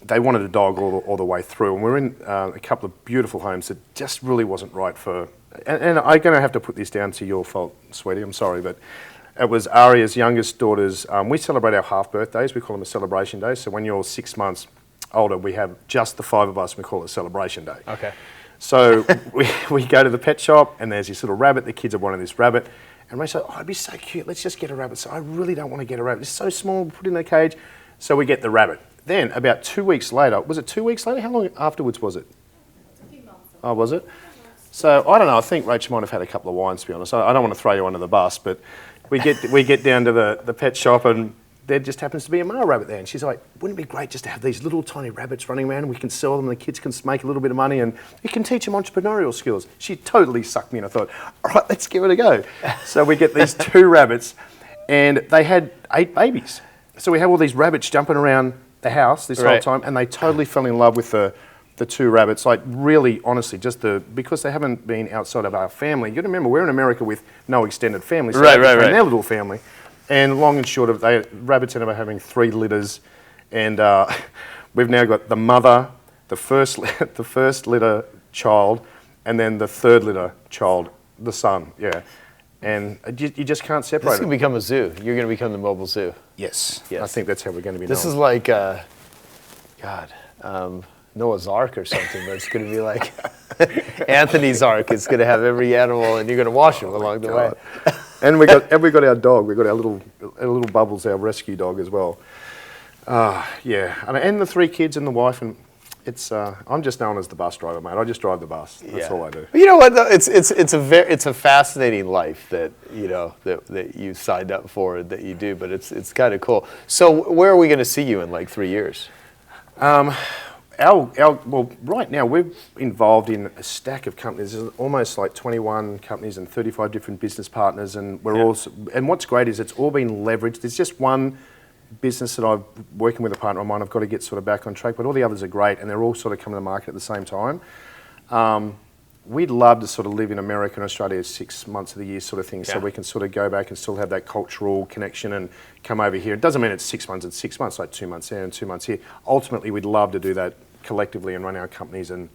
they wanted a dog all the way through. And we're in a couple of beautiful homes that just really wasn't right for... And I'm going to have to put this down to your fault, sweetie, I'm sorry, but... It was Aria's youngest daughter's, we celebrate our half birthdays, we call them a celebration day. So when you're 6 months older, we have just the 5 of us, we call it a celebration day. Okay. So we go to the pet shop, and there's this little rabbit, the kids are wanting this rabbit, and Ray said, it'd be so cute, let's just get a rabbit. So I really don't want to get a rabbit, it's so small, put it in a cage. So we get the rabbit. Then about 2 weeks later, was it 2 weeks later? How long afterwards was it? A few months. Oh, was it? So I don't know, I think Rachel might have had a couple of wines, to be honest. I don't want to throw you under the bus, but we get down to the pet shop, and there just happens to be a male rabbit there. And she's like, wouldn't it be great just to have these little tiny rabbits running around, and we can sell them, and the kids can make a little bit of money, and you can teach them entrepreneurial skills. She totally sucked me, and I thought, all right, let's give it a go. So we get these 2 rabbits, and they had 8 babies. So we have all these rabbits jumping around the house this whole time, and they totally fell in love with the 2 rabbits, like really, honestly, because they haven't been outside of our family. You got to remember, we're in America with no extended family, so they became their little family. And long and short of it, rabbits ended up having 3 litters, and we've now got the mother, the first litter child, and then the 3rd litter child, the son. Yeah, and you just can't separate. This can become a zoo. You're going to become the mobile zoo. Yes, I think that's how we're going to be. This is like, Noah's Ark or something, but it's going to be like Anthony's Ark. It's going to have every animal, and you're going to wash them along the way. And we got our dog. We got our little Bubbles, our rescue dog as well. Yeah, and the 3 kids and the wife, and I'm just known as the bus driver, mate. I just drive the bus. That's all I do. You know what? Though? It's a fascinating life that that you signed up for and that you do. But it's kind of cool. So where are we going to see you in like 3 years? Well, right now we're involved in a stack of companies. There's almost like 21 companies and 35 different business partners, and and what's great is it's all been leveraged. There's just one business that I'm working with a partner of mine. I've got to get sort of back on track, but all the others are great, and they're all sort of coming to the market at the same time. We'd love to sort of live in America and Australia 6 months of the year sort of thing, so we can sort of go back and still have that cultural connection and come over here. It doesn't mean it's 6 months, it's 6 months, like 2 months there and 2 months here. Ultimately, we'd love to do that collectively and run our companies and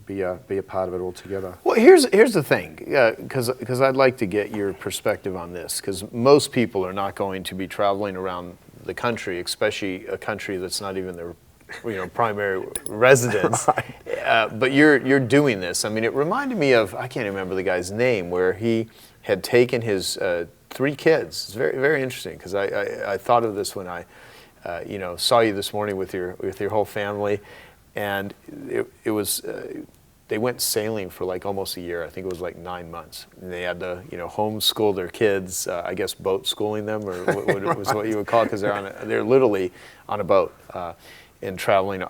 be a part of it all together. Well, here's the thing, because I'd like to get your perspective on this, because most people are not going to be traveling around the country, especially a country that's not even their primary residence. Right. But you're doing this. I mean, it reminded me of, I can't remember the guy's name, where he had taken his 3 kids. It's very, very interesting, because I thought of this when I saw you this morning with your whole family, and it was they went sailing for like almost a year. I think it was like 9 months. And they had to homeschool their kids. I guess boat schooling them, or what was what you would call it, because they're literally on a boat and traveling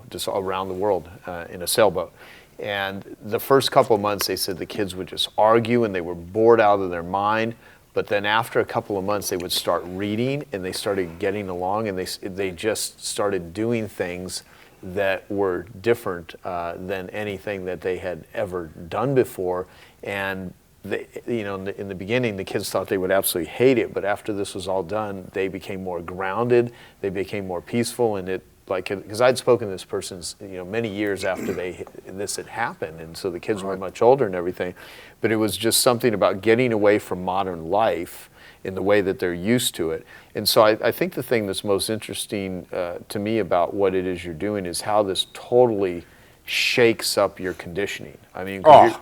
just around the world in a sailboat. And the first couple of months, they said the kids would just argue and they were bored out of their mind. But then after a couple of months, they would start reading and they started getting along, and they just started doing things that were different than anything that they had ever done before. And they, in the beginning, the kids thought they would absolutely hate it, but after this was all done, they became more grounded, they became more peaceful, and because I'd spoken to this person, many years after this had happened, and so the kids were much older and everything, but it was just something about getting away from modern life in the way that they're used to it. And so I think the thing that's most interesting to me about what it is you're doing is how this totally shakes up your conditioning. I mean, God,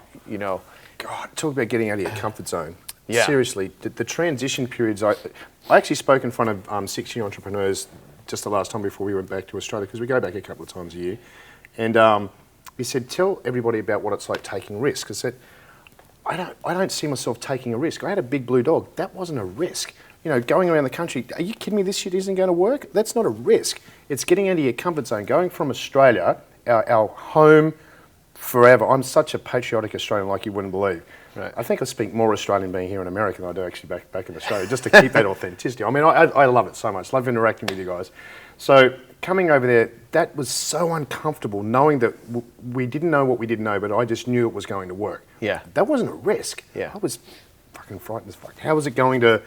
talk about getting out of your comfort zone. Yeah. Seriously, the transition periods, I actually spoke in front of 60 entrepreneurs just the last time before we went back to Australia, because we go back a couple of times a year. And he said, tell everybody about what it's like taking risks. I said, I don't see myself taking a risk. I had a big blue dog. That wasn't a risk. Going around the country, are you kidding me? This shit isn't going to work? That's not a risk. It's getting out of your comfort zone. Going from Australia, our home forever. I'm such a patriotic Australian like you wouldn't believe. Right. I think I speak more Australian being here in America than I do actually back in Australia, just to keep that authenticity. I mean, I love it so much. Love interacting with you guys. So coming over there, that was so uncomfortable, knowing that we didn't know what we didn't know, but I just knew it was going to work. Yeah. That wasn't a risk. Yeah. I was fucking frightened as fuck. How's it going to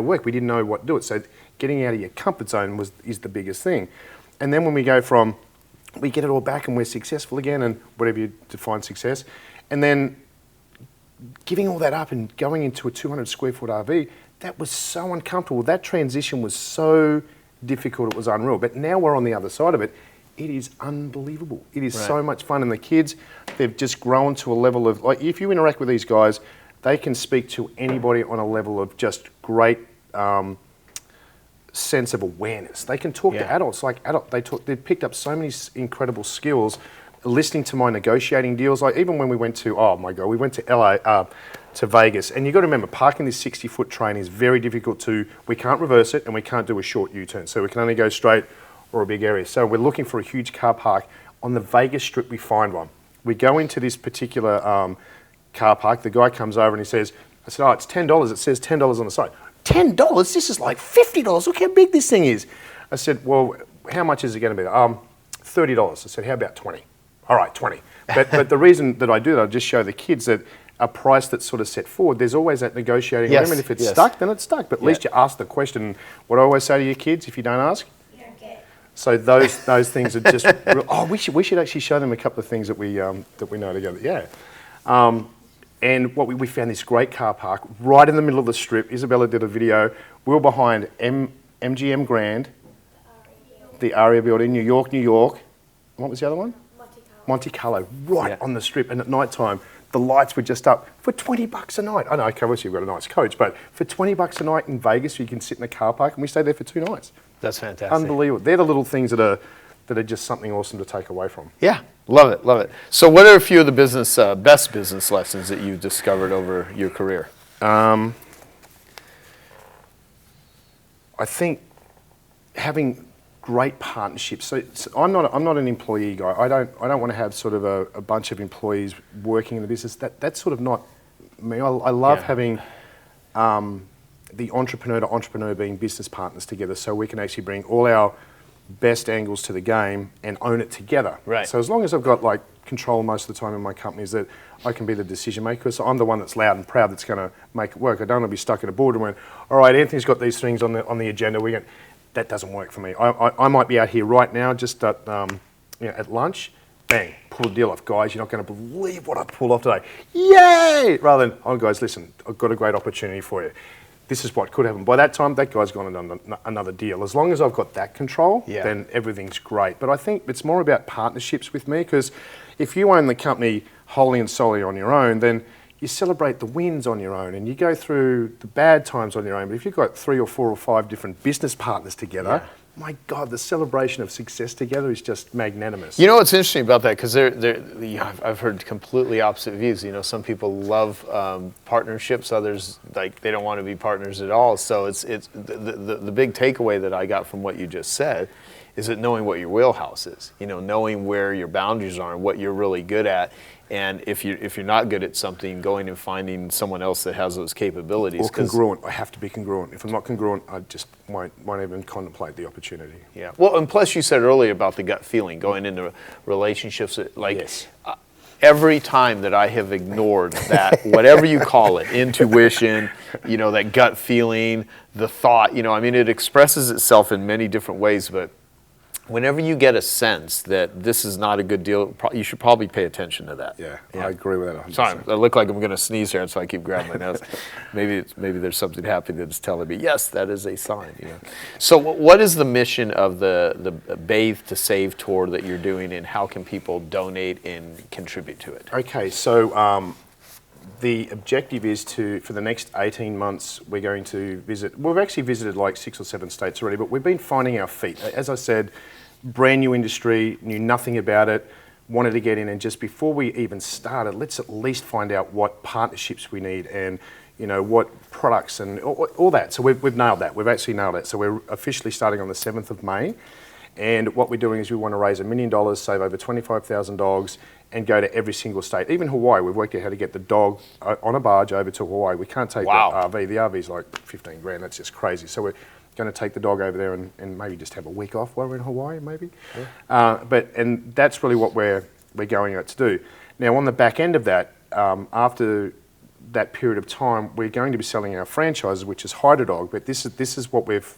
work? We didn't know what to do it. So getting out of your comfort zone is the biggest thing. And then when we get it all back and we're successful again, and whatever you define success, and then giving all that up and going into a 200 square foot RV, that was so uncomfortable. That transition was so difficult, it was unreal. But now we're on the other side of it. It is unbelievable. It is so much fun. And the kids, they've just grown to a level of, like, if you interact with these guys, they can speak to anybody on a level of just great sense of awareness. They can talk to adults like adults. They've picked up so many incredible skills listening to my negotiating deals. Like even when we went to, we went to LA, to Vegas, and you've got to remember, parking this 60-foot train is very difficult we can't reverse it and we can't do a short U-turn, so we can only go straight or a big area. So we're looking for a huge car park. On the Vegas Strip, we find one. We go into this particular car park. The guy comes over and he says, I said, it's $10. It says $10 on the side. $10? This is like $50. Look how big this thing is. I said, well, how much is it going to be? $30. I said, how about 20? All right, 20. But the reason that I do that, I just show the kids that a price that's sort of set forward, there's always that negotiating room, and if it's stuck, then it's stuck. But at least you ask the question. What I always say to your kids, if you don't ask, you don't get. So those things are just. We should actually show them a couple of things that we know together. Yeah. And what we found this great car park right in the middle of the strip. Isabella did a video. We were behind MGM Grand, the Aria building, New York. What was the other one? Monte Carlo, right on the strip. And at night time, the lights were just up for $20 a night. I know, obviously you've got a nice coach, but for $20 a night in Vegas, you can sit in a car park, and we stayed there for 2 nights. That's fantastic. Unbelievable. They're the little things that that are just something awesome to take away from. Yeah, love it, love it. So what are a few of the best business lessons that you've discovered over your career? I think having great partnerships. So I'm not an employee guy. I don't want to have sort of a bunch of employees working in the business. That's sort of not me. I love having the entrepreneur to entrepreneur being business partners together, so we can actually bring all our best angles to the game and own it together. Right. So as long as I've got like control most of the time in my companies, that I can be the decision maker. So I'm the one that's loud and proud that's going to make it work. I don't want to be stuck in a boardroom when, all right, Anthony's got these things on the agenda. That doesn't work for me. I might be out here right now just at lunch, bang, pull a deal off. Guys, you're not going to believe what I pulled off today. Yay! Rather than, oh guys, listen, I've got a great opportunity for you. This is what could happen. By that time, that guy's gone and done another deal. As long as I've got that control, then everything's great. But I think it's more about partnerships with me, because if you own the company wholly and solely on your own, then you celebrate the wins on your own and you go through the bad times on your own. But if you've got 3 or 4 or 5 different business partners together, my God, the celebration of success together is just magnanimous. You know what's interesting about that, because I've heard completely opposite views. You know, some people love partnerships, others like they don't want to be partners at all. So it's the big takeaway that I got from what you just said is that knowing what your wheelhouse is. You know, knowing where your boundaries are and what you're really good at. And if you're not good at something, going and finding someone else that has those capabilities. Or congruent. I have to be congruent. If I'm not congruent, I just won't even contemplate the opportunity. Yeah. Well, and plus you said earlier about the gut feeling, going into relationships. Every time that I have ignored that, whatever you call it, intuition, you know, that gut feeling, the thought, you know, I mean, it expresses itself in many different ways, but whenever you get a sense that this is not a good deal, you should probably pay attention to that. Yeah. I agree with that 100%. Sorry, I look like I'm going to sneeze here, and so I keep grabbing my nose. Maybe there's something happening that's telling me, yes, that is a sign. You know. So what is the mission of the Bathe to Save tour that you're doing, and how can people donate and contribute to it? Okay, so the objective is for the next 18 months, we're going to we've actually visited like 6 or 7 states already, but we've been finding our feet. As I said, brand new industry, knew nothing about it, wanted to get in, and just before we even started, let's at least find out what partnerships we need and, you know, what products and all that. So we've nailed that. We've actually nailed it. So we're officially starting on the 7th of May. And what we're doing is we want to raise $1 million, save over 25,000 dogs, and go to every single state. Even Hawaii, we've worked out how to get the dog on a barge over to Hawaii. We can't take the RV. The RV's like 15 grand. That's just crazy. So we're going to take the dog over there and maybe just have a week off while we're in Hawaii, maybe. Yeah. And that's really what we're going out to do. Now, on the back end of that, after that period of time, we're going to be selling our franchises, which is Hydra Dog. But this is what we've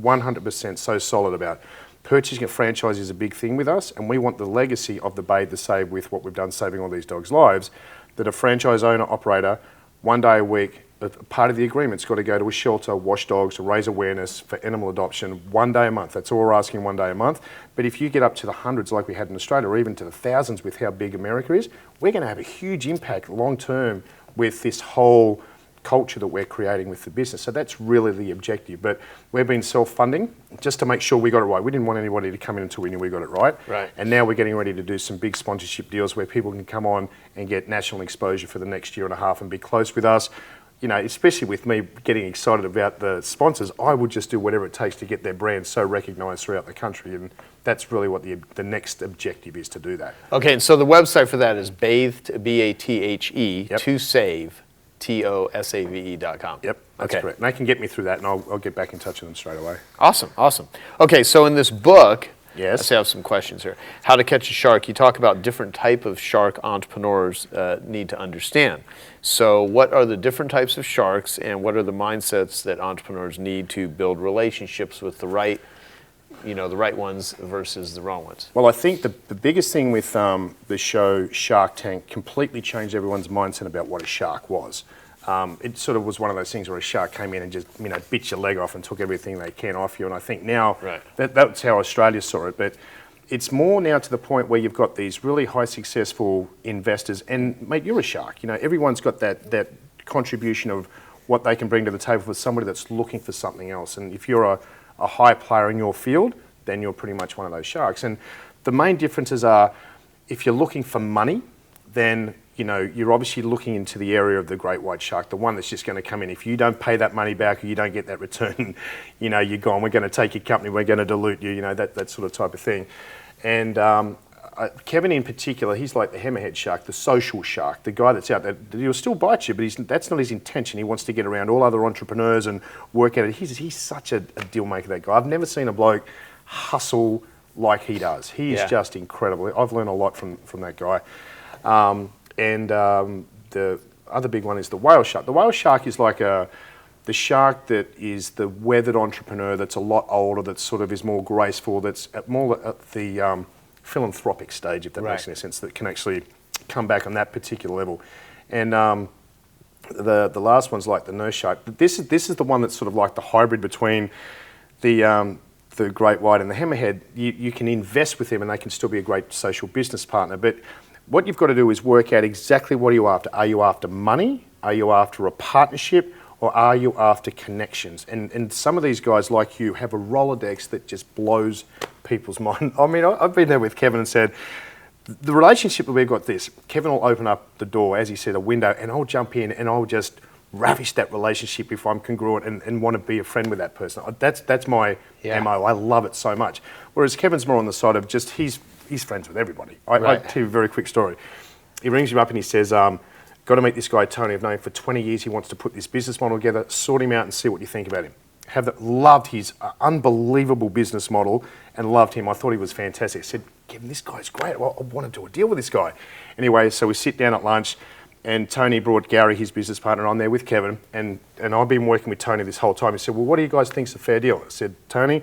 100% so solid about. Purchasing a franchise is a big thing with us, and we want the legacy of the Bathe to Save with what we've done saving all these dogs' lives, that a franchise owner, operator, 1 day a week, part of the agreement's got to go to a shelter, wash dogs, to raise awareness for animal adoption 1 day a month. That's all we're asking, 1 day a month. But if you get up to the hundreds like we had in Australia, or even to the thousands with how big America is, we're going to have a huge impact long term with this whole culture that we're creating with the business. So that's really the objective. But we've been self-funding just to make sure we got it right. We didn't want anybody to come in until we knew we got it right. Right. And now we're getting ready to do some big sponsorship deals where people can come on and get national exposure for the next year and a half and be close with us. You know, especially with me getting excited about the sponsors, I would just do whatever it takes to get their brand so recognised throughout the country. And that's really what the next objective is, to do that. Okay, and so the website for that is Bathe, B-A-T-H-E, to Save, TOSAVE.com. Yep, that's correct. And they can get me through that, and I'll get back in touch with them straight away. Awesome, awesome. Okay, so in this book, yes, I have some questions here. How to Catch a Shark. You talk about different type of shark entrepreneurs need to understand. So what are the different types of sharks, and what are the mindsets that entrepreneurs need to build relationships with the right ones versus the wrong ones? Well, I think the biggest thing with the show Shark Tank completely changed everyone's mindset about what a shark was. It sort of was one of those things where a shark came in and just, you know, bit your leg off and took everything they can off you. And I think now that's how Australia saw it. But it's more now to the point where you've got these really high successful investors. And mate, you're a shark. You know, everyone's got that contribution of what they can bring to the table for somebody that's looking for something else. And if you're a high player in your field, then you're pretty much one of those sharks. And the main differences are, if you're looking for money, then you're obviously looking into the area of the great white shark, the one that's just going to come in. If you don't pay that money back or you don't get that return, you're gone. We're going to take your company. We're going to dilute you. That sort of type of thing. And Kevin in particular, he's like the hammerhead shark, the social shark, the guy that's out there. He'll still bite you, but that's not his intention. He wants to get around all other entrepreneurs and work at it. He's such a deal maker, that guy. I've never seen a bloke hustle like he does. He is just incredible. I've learned a lot from that guy. The other big one is the whale shark. The whale shark is like the shark that is the weathered entrepreneur that's a lot older, that sort of is more graceful, that's more at the philanthropic stage, if that makes any sense, that can actually come back on that particular level. And the last one's like the nurse shark. This is the one that's sort of like the hybrid between the great white and the hammerhead. You can invest with them and they can still be a great social business partner. But what you've got to do is work out exactly what are you after. Are you after money? Are you after a partnership? Or are you after connections? And some of these guys like you have a Rolodex that just blows people's mind. I mean, I've been there with Kevin and said, the relationship that we've got this, Kevin will open up the door, as he said, a window, and I'll jump in and I'll just ravish that relationship if I'm congruent and want to be a friend with that person. That's my MO. I love it so much. Whereas Kevin's more on the side of just, he's friends with everybody. I'll tell you a very quick story. He rings him up and he says, got to meet this guy, Tony. I've known him for 20 years. He wants to put this business model together. Sort him out and see what you think about him. Loved his unbelievable business model and loved him. I thought he was fantastic. I said, Kevin, this guy's great. I want to do a deal with this guy. Anyway, so we sit down at lunch and Tony brought Gary, his business partner, on there with Kevin. And I've been working with Tony this whole time. He said, well, what do you guys think's a fair deal? I said, Tony,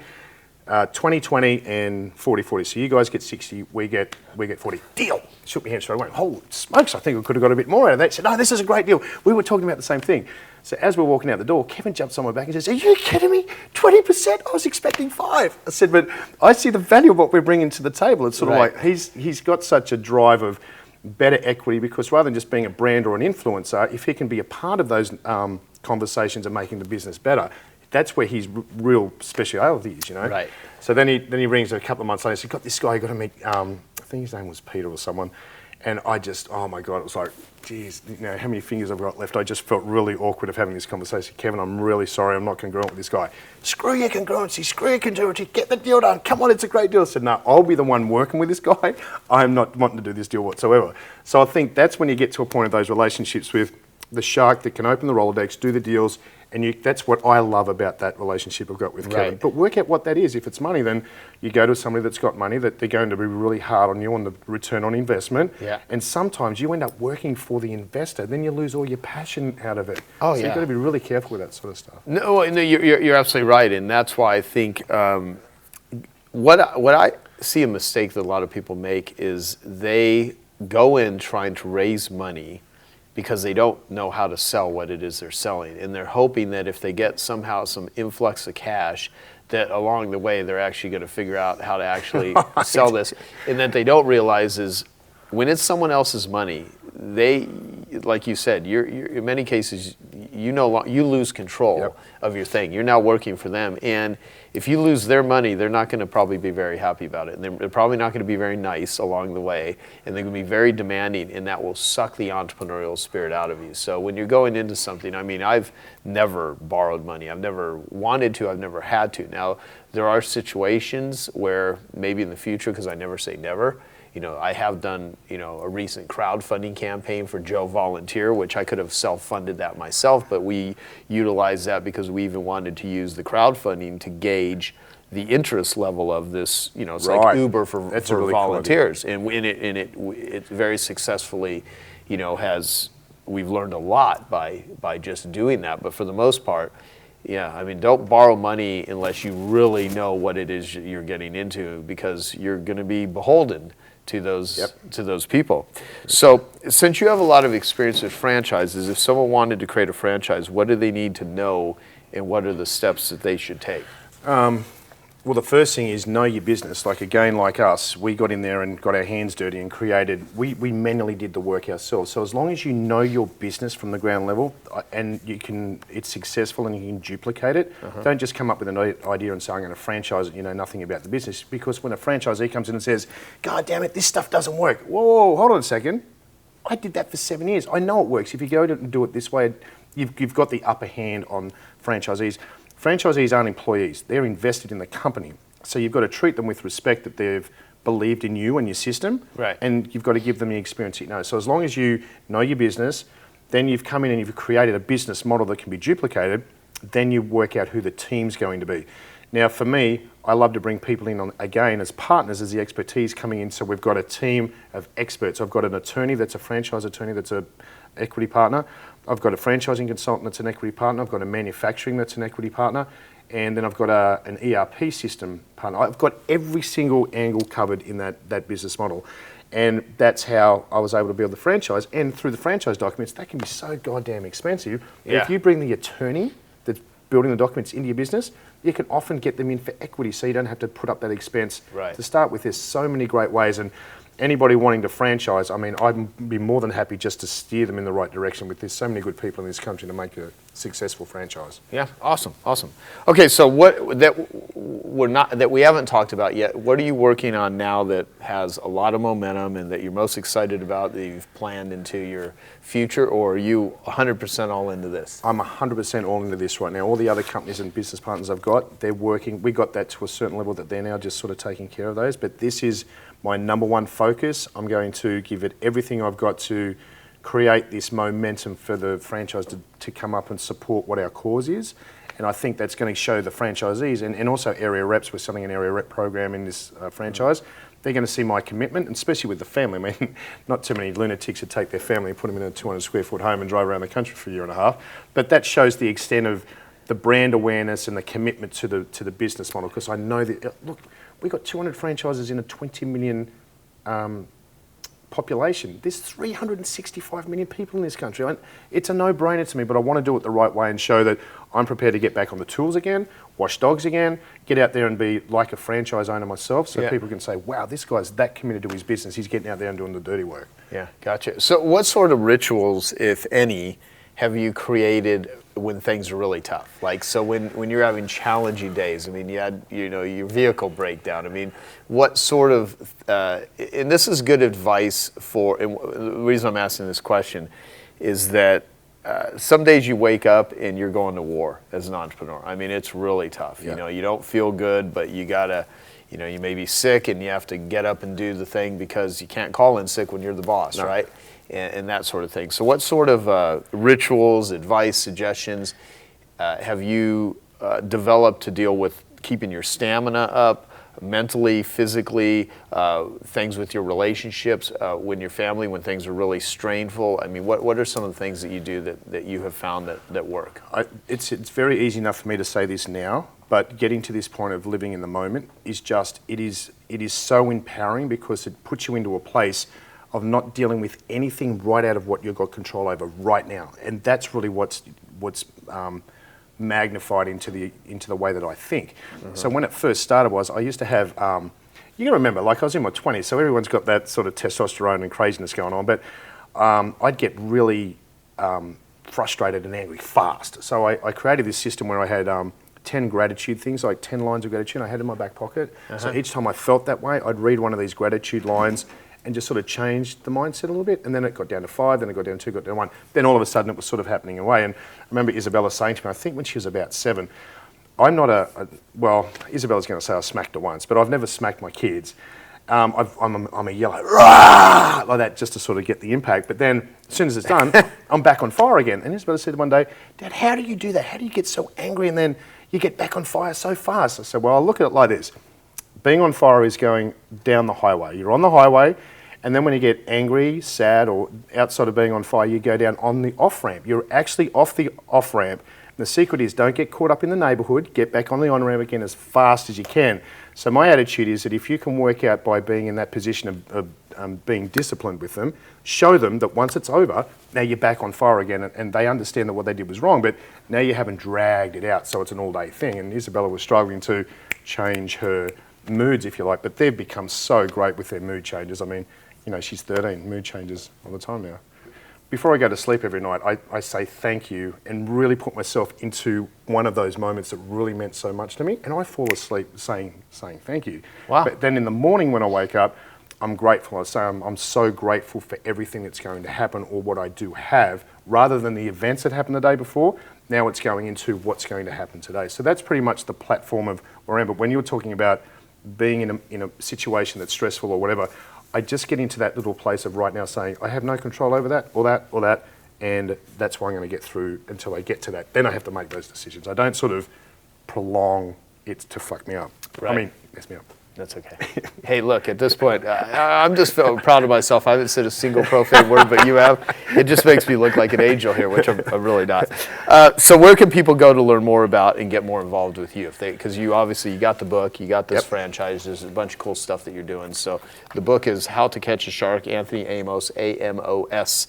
20-20 and 40-40. So you guys get 60, we get 40. Deal. Shook my hand straight away. Holy smokes, I think we could have got a bit more out of that. He said, no, this is a great deal. We were talking about the same thing. So as we're walking out the door, Kevin jumps on my back and says, are you kidding me? 20%? I was expecting 5. I said, but I see the value of what we're bringing to the table. It's sort of like he's got such a drive of better equity, because rather than just being a brand or an influencer, if he can be a part of those conversations and making the business better, that's where his real speciality is, Right. So then he rings a couple of months later and said, got this guy, you got to meet, I think his name was Peter or someone. And I just, oh my God, it was like, geez, how many fingers I've got left? I just felt really awkward of having this conversation. Kevin, I'm really sorry, I'm not congruent with this guy. Screw your congruency, screw your congruency, get the deal done. Come on, it's a great deal. I said, no, I'll be the one working with this guy. I'm not wanting to do this deal whatsoever. So I think that's when you get to a point of those relationships with the shark that can open the Rolodex, do the deals, and that's what I love about that relationship I've got with Kevin. But work out what that is. If it's money, then you go to somebody that's got money, that they're going to be really hard on you on the return on investment. And sometimes you end up working for the investor, then you lose all your passion out of it. So you've got to be really careful with that sort of stuff. No, you're absolutely right, and that's why I think what I see a mistake that a lot of people make is they go in trying to raise money because they don't know how to sell what it is they're selling. And they're hoping that if they get somehow some influx of cash, that along the way they're actually going to figure out how to actually sell this. And that they don't realize is when it's someone else's money, they, like you said, you're in many cases, you lose control of your thing. You're now working for them. And if you lose their money, they're not going to probably be very happy about it. And they're probably not going to be very nice along the way. And they're going to be very demanding, and that will suck the entrepreneurial spirit out of you. So when you're going into something, I mean, I've never borrowed money. I've never wanted to. I've never had to. Now, there are situations where maybe in the future, because I never say never, I have done, a recent crowdfunding campaign for Joe Volunteer, which I could have self-funded that myself, but we utilized that because we even wanted to use the crowdfunding to gauge the interest level of this, it's like Uber for really volunteers. Cool, and it very successfully, we've learned a lot by just doing that. But for the most part, don't borrow money unless you really know what it is you're getting into, because you're going to be beholden to those people. So since you have a lot of experience with franchises, if someone wanted to create a franchise, what do they need to know and what are the steps that they should take? Well, the first thing is know your business. Like again, like us, we got in there and got our hands dirty and created, we manually did the work ourselves. So as long as you know your business from the ground level and it's successful and you can duplicate it, don't just come up with an idea and say, I'm going to franchise it, you know nothing about the business. Because when a franchisee comes in and says, God damn it, this stuff doesn't work. Whoa, hold on a second. I did that for 7 years. I know it works. If you go and do it this way, you've got the upper hand on franchisees. Franchisees aren't employees. They're invested in the company. So you've got to treat them with respect that they've believed in you and your system. Right. And you've got to give them the experience you know. So as long as you know your business, then you've come in and you've created a business model that can be duplicated, then you work out who the team's going to be. Now for me, I love to bring people in again as partners, as the expertise coming in. So we've got a team of experts. I've got an attorney that's a franchise attorney that's an equity partner. I've got a franchising consultant that's an equity partner. I've got a manufacturing that's an equity partner. And then I've got an ERP system partner. I've got every single angle covered in that business model. And that's how I was able to build the franchise. And through the franchise documents, that can be so goddamn expensive. Yeah. If you bring the attorney that's building the documents into your business, you can often get them in for equity so you don't have to put up that expense to start with. There's so many great ways. And anybody wanting to franchise, I mean, I'd be more than happy just to steer them in the right direction with there's so many good people in this country to make a successful franchise. Yeah, awesome. Okay, so what that we haven't talked about yet, what are you working on now that has a lot of momentum and that you're most excited about that you've planned into your future, or are you 100% all into this? I'm 100% all into this right now. All the other companies and business partners I've got, they're working. We got that to a certain level that they're now just sort of taking care of those, but this is my number one focus. I'm going to give it everything I've got to create this momentum for the franchise to come up and support what our cause is. And I think that's going to show the franchisees and also area reps. We're selling an area rep program in this franchise. They're going to see my commitment, and especially with the family. I mean, not too many lunatics would take their family and put them in a 200 square foot home and drive around the country for a year and a half. But that shows the extent of the brand awareness and the commitment to the business model. Because I know that, look, we've got 200 franchises in a 20 million population. There's 365 million people in this country. It's a no-brainer to me, but I want to do it the right way and show that I'm prepared to get back on the tools again, wash dogs again, get out there and be like a franchise owner myself so people can say, wow, this guy's that committed to his business. He's getting out there and doing the dirty work. Yeah, gotcha. So what sort of rituals, if any, have you created when things are really tough? Like, so when you're having challenging days, I mean, you had, your vehicle breakdown. I mean, what sort of, and this is good advice for, and the reason I'm asking this question is that some days you wake up and you're going to war as an entrepreneur. I mean, it's really tough. Yeah. You don't feel good, but you gotta, you may be sick and you have to get up and do the thing because you can't call in sick when you're the boss, right? And that sort of thing. So what sort of rituals, advice, suggestions have you developed to deal with keeping your stamina up, mentally, physically, things with your relationships, when your family, when things are really strainful? I mean, what are some of the things that you do that you have found that work? It's very easy enough for me to say this now, but getting to this point of living in the moment is just, it is so empowering because it puts you into a place of not dealing with anything right out of what you've got control over right now. And that's really what's magnified into the way that I think. So when it first started I used to have, you can remember, like I was in my 20s, so everyone's got that sort of testosterone and craziness going on, but I'd get really frustrated and angry fast. So I created this system where I had 10 gratitude things, like 10 lines of gratitude I had in my back pocket. So each time I felt that way, I'd read one of these gratitude lines and just sort of changed the mindset a little bit. And then it got down to 5, then it got down to 2, got down to 1. Then all of a sudden it was sort of happening away. And I remember Isabella saying to me, I think when she was about 7, I'm not well, Isabella's going to say I smacked her once, but I've never smacked my kids. I'm a yellow, rah, like that, just to sort of get the impact. But then as soon as it's done, I'm back on fire again. And Isabella said one day, Dad, how do you do that? How do you get so angry and then you get back on fire so fast? I said, well, I'll look at it like this. Being on fire is going down the highway. You're on the highway, and then when you get angry, sad, or outside of being on fire, you go down on the off-ramp. You're actually off the off-ramp. And the secret is don't get caught up in the neighbourhood, get back on the on-ramp again as fast as you can. So my attitude is that if you can work out by being in that position of being disciplined with them, show them that once it's over, now you're back on fire again, and they understand that what they did was wrong, but now you haven't dragged it out, so it's an all-day thing. And Isabella was struggling to change her moods, if you like. But they've become so great with their mood changes. I mean, you know, she's 13, mood changes all the time now. Before I go to sleep every night, I say thank you and really put myself into one of those moments that really meant so much to me. And I fall asleep saying thank you. Wow. But then in the morning when I wake up, I'm grateful. I say I'm so grateful for everything that's going to happen or what I do have, rather than the events that happened the day before. Now it's going into what's going to happen today. So that's pretty much the platform of where I am. But when you were talking about being in a situation that's stressful or whatever, I just get into that little place of right now saying, I have no control over that, or that, or that, and that's why I'm going to get through until I get to that. Then I have to make those decisions. I don't sort of prolong it to fuck me up. Right. I mean, mess me up. That's okay. Hey, look, at this point, I'm just proud of myself. I haven't said a single profane word, but you have. It just makes me look like an angel here, which I'm really not. So where can people go to learn more about and get more involved with you? Because you got the book, you got this franchise, there's a bunch of cool stuff that you're doing. So the book is How to Catch a Shark, Anthony Amos, A-M-O-S,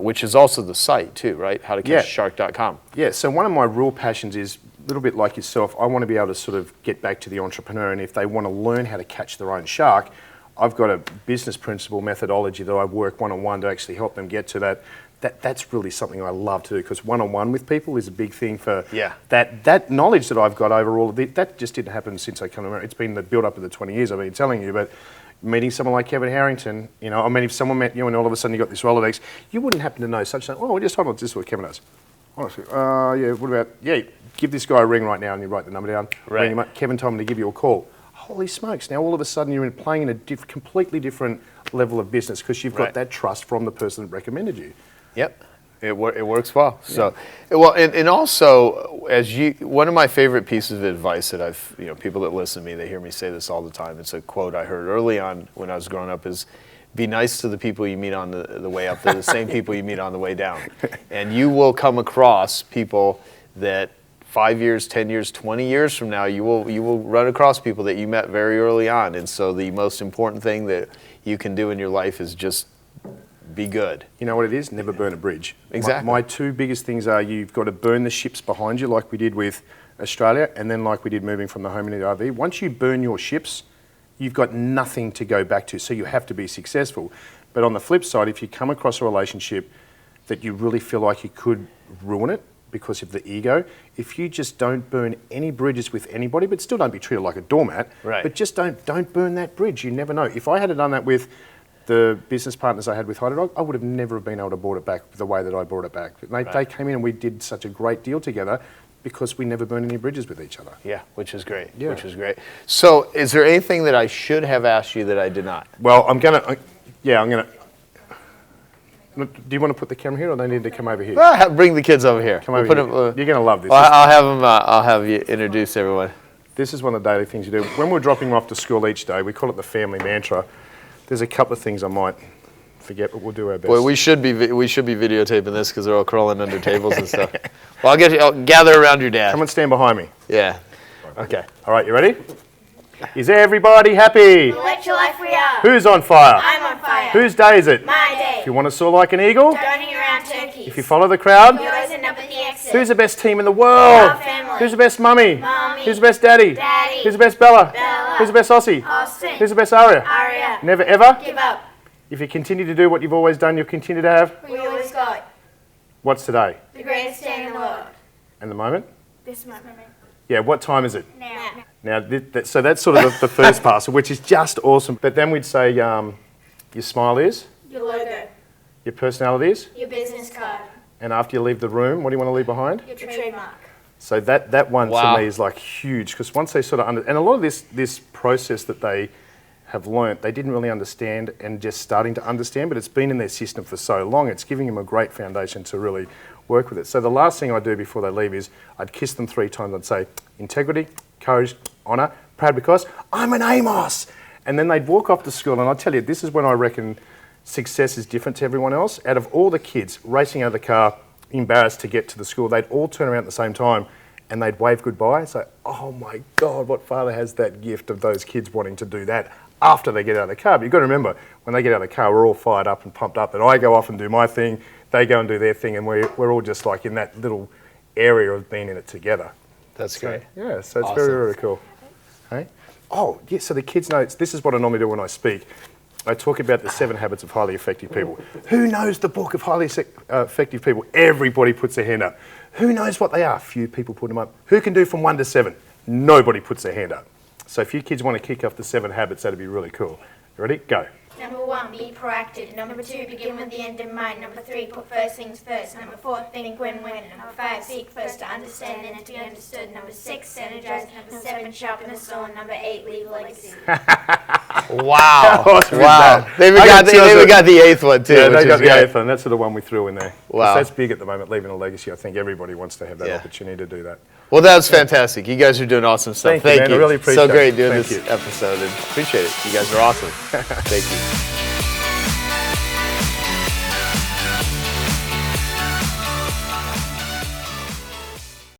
which is also the site too, right? HowToCatchAShark.com. Yeah, so one of my real passions is, a little bit like yourself, I want to be able to sort of get back to the entrepreneur, and if they want to learn how to catch their own shark, I've got a business principle methodology that I work one-on-one to actually help them get to that. That's really something I love to do, because one-on-one with people is a big thing for that knowledge that I've got over all of it. That just didn't happen since I come to America. It's been the build-up of the 20 years I've been telling you, but meeting someone like Kevin Harrington, you know, I mean, if someone met you and all of a sudden you got this Rolodex, you wouldn't happen to know such a, we just hold on, this is what Kevin does. Honestly, what about, give this guy a ring right now and you write the number down. Right. Ring him up. Kevin told me to give you a call. Holy smokes, now all of a sudden you're playing in a completely different level of business because you've got that trust from the person that recommended you. Yep. It works well. So, and also, one of my favorite pieces of advice that people that listen to me, they hear me say this all the time. It's a quote I heard early on when I was growing up is, be nice to the people you meet on the way up. They're the same people you meet on the way down. And you will come across people that 5 years, 10 years, 20 years from now, you will run across people that you met very early on. And so the most important thing that you can do in your life is just be good. You know what it is? Never burn a bridge. Exactly. My two biggest things are you've got to burn the ships behind you like we did with Australia, and then like we did moving from the home into the RV. Once you burn your ships, you've got nothing to go back to, so you have to be successful. But on the flip side, if you come across a relationship that you really feel like you could ruin it because of the ego, if you just don't burn any bridges with anybody, but still don't be treated like a doormat, but just don't burn that bridge. You never know. If I had done that with the business partners I had with Hydra Dog, I would have never been able to brought it back the way that I brought it back. They came in and we did such a great deal together, because we never burn any bridges with each other. Yeah, which is great. Yeah. Which is great. So, is there anything that I should have asked you that I did not? Well, I'm gonna. Do you want to put the camera here, or they need to come over here? Bring the kids over here. Come over here. You're gonna love this. Well, I'll have them. I'll have you introduce everyone. This is one of the daily things you do. When we're dropping them off to school each day, we call it the family mantra. There's a couple of things I might forget, but we'll do our best. Well, we should be videotaping this because they're all crawling under tables and stuff. Well, I'll gather around your dad. Come and stand behind me. Yeah. Okay. All right, you ready? Is everybody happy? Let your life we are. Who's on fire? I'm on fire. Whose day is it? My day. If you want to soar like an eagle, Don't hang around turkeys. if you follow the crowd, You always end up at the exit. who's the best team in the world? Our family. Who's the best mummy? Mommy. Who's the best daddy? Daddy. Who's the best Bella? Bella. Who's the best Aussie? Austin. Who's the best Aria? Aria. Never ever? Give up. If you continue to do what you've always done, you'll continue to have? We always got What's today? the greatest day in the world. And the moment? This moment. Yeah, what time is it? Now. Now, so that's sort of the first parcel, which is just awesome. But then we'd say your smile is, Your logo. your personality is, Your business card. and after you leave the room, what do you want to leave behind? Your trademark. So that one Wow. to me is like huge, because once they sort of and a lot of this process that they have learnt, they didn't really understand and just starting to understand, but it's been in their system for so long, it's giving them a great foundation to really work with it. So the last thing I do before they leave is I'd kiss them 3 times. I'd say integrity, courage, honour, proud because I'm an Amos. And then they'd walk off to school, and I tell you, this is when I reckon success is different to everyone else. Out of all the kids racing out of the car, embarrassed to get to the school, they'd all turn around at the same time and they'd wave goodbye and say, oh my God, what father has that gift of those kids wanting to do that after they get out of the car. But you've got to remember, when they get out of the car, we're all fired up and pumped up, and I go off and do my thing, they go and do their thing, and we're all just like in that little area of being in it together. That's great. Yeah, so it's Awesome. very, very cool. Hey? Oh, yeah, so the kids know, this is what I normally do when I speak. I talk about the 7 habits of highly effective people. Who knows the book of highly effective people? Everybody puts their hand up. Who knows what they are? Few people put them up. Who can do from 1 to 7? Nobody puts their hand up. So if you kids want to kick off the 7 habits, that'd be really cool. Ready? Go. Number 1, be proactive. Number 2, begin with the end in mind. Number 3, put first things first. Number 4, think win-win. Number 5, seek first to understand, then to be understood. Number 6, synergize. Number 7, sharpen the saw. Number 8, leave legacy. Wow. awesome is Wow. that? They even I got, can they tell even that- got the 8th one too. Yeah, which they got is the great. 8th one. That's the one we threw in there. 'Cause Wow. that's big at the moment, leaving a legacy. I think everybody wants to have that Yeah. opportunity to do that. Well, that was fantastic. You guys are doing awesome stuff. Thank you, man. I really appreciate So great it. doing Thank this you. episode and appreciate it. You guys are awesome. Thank you.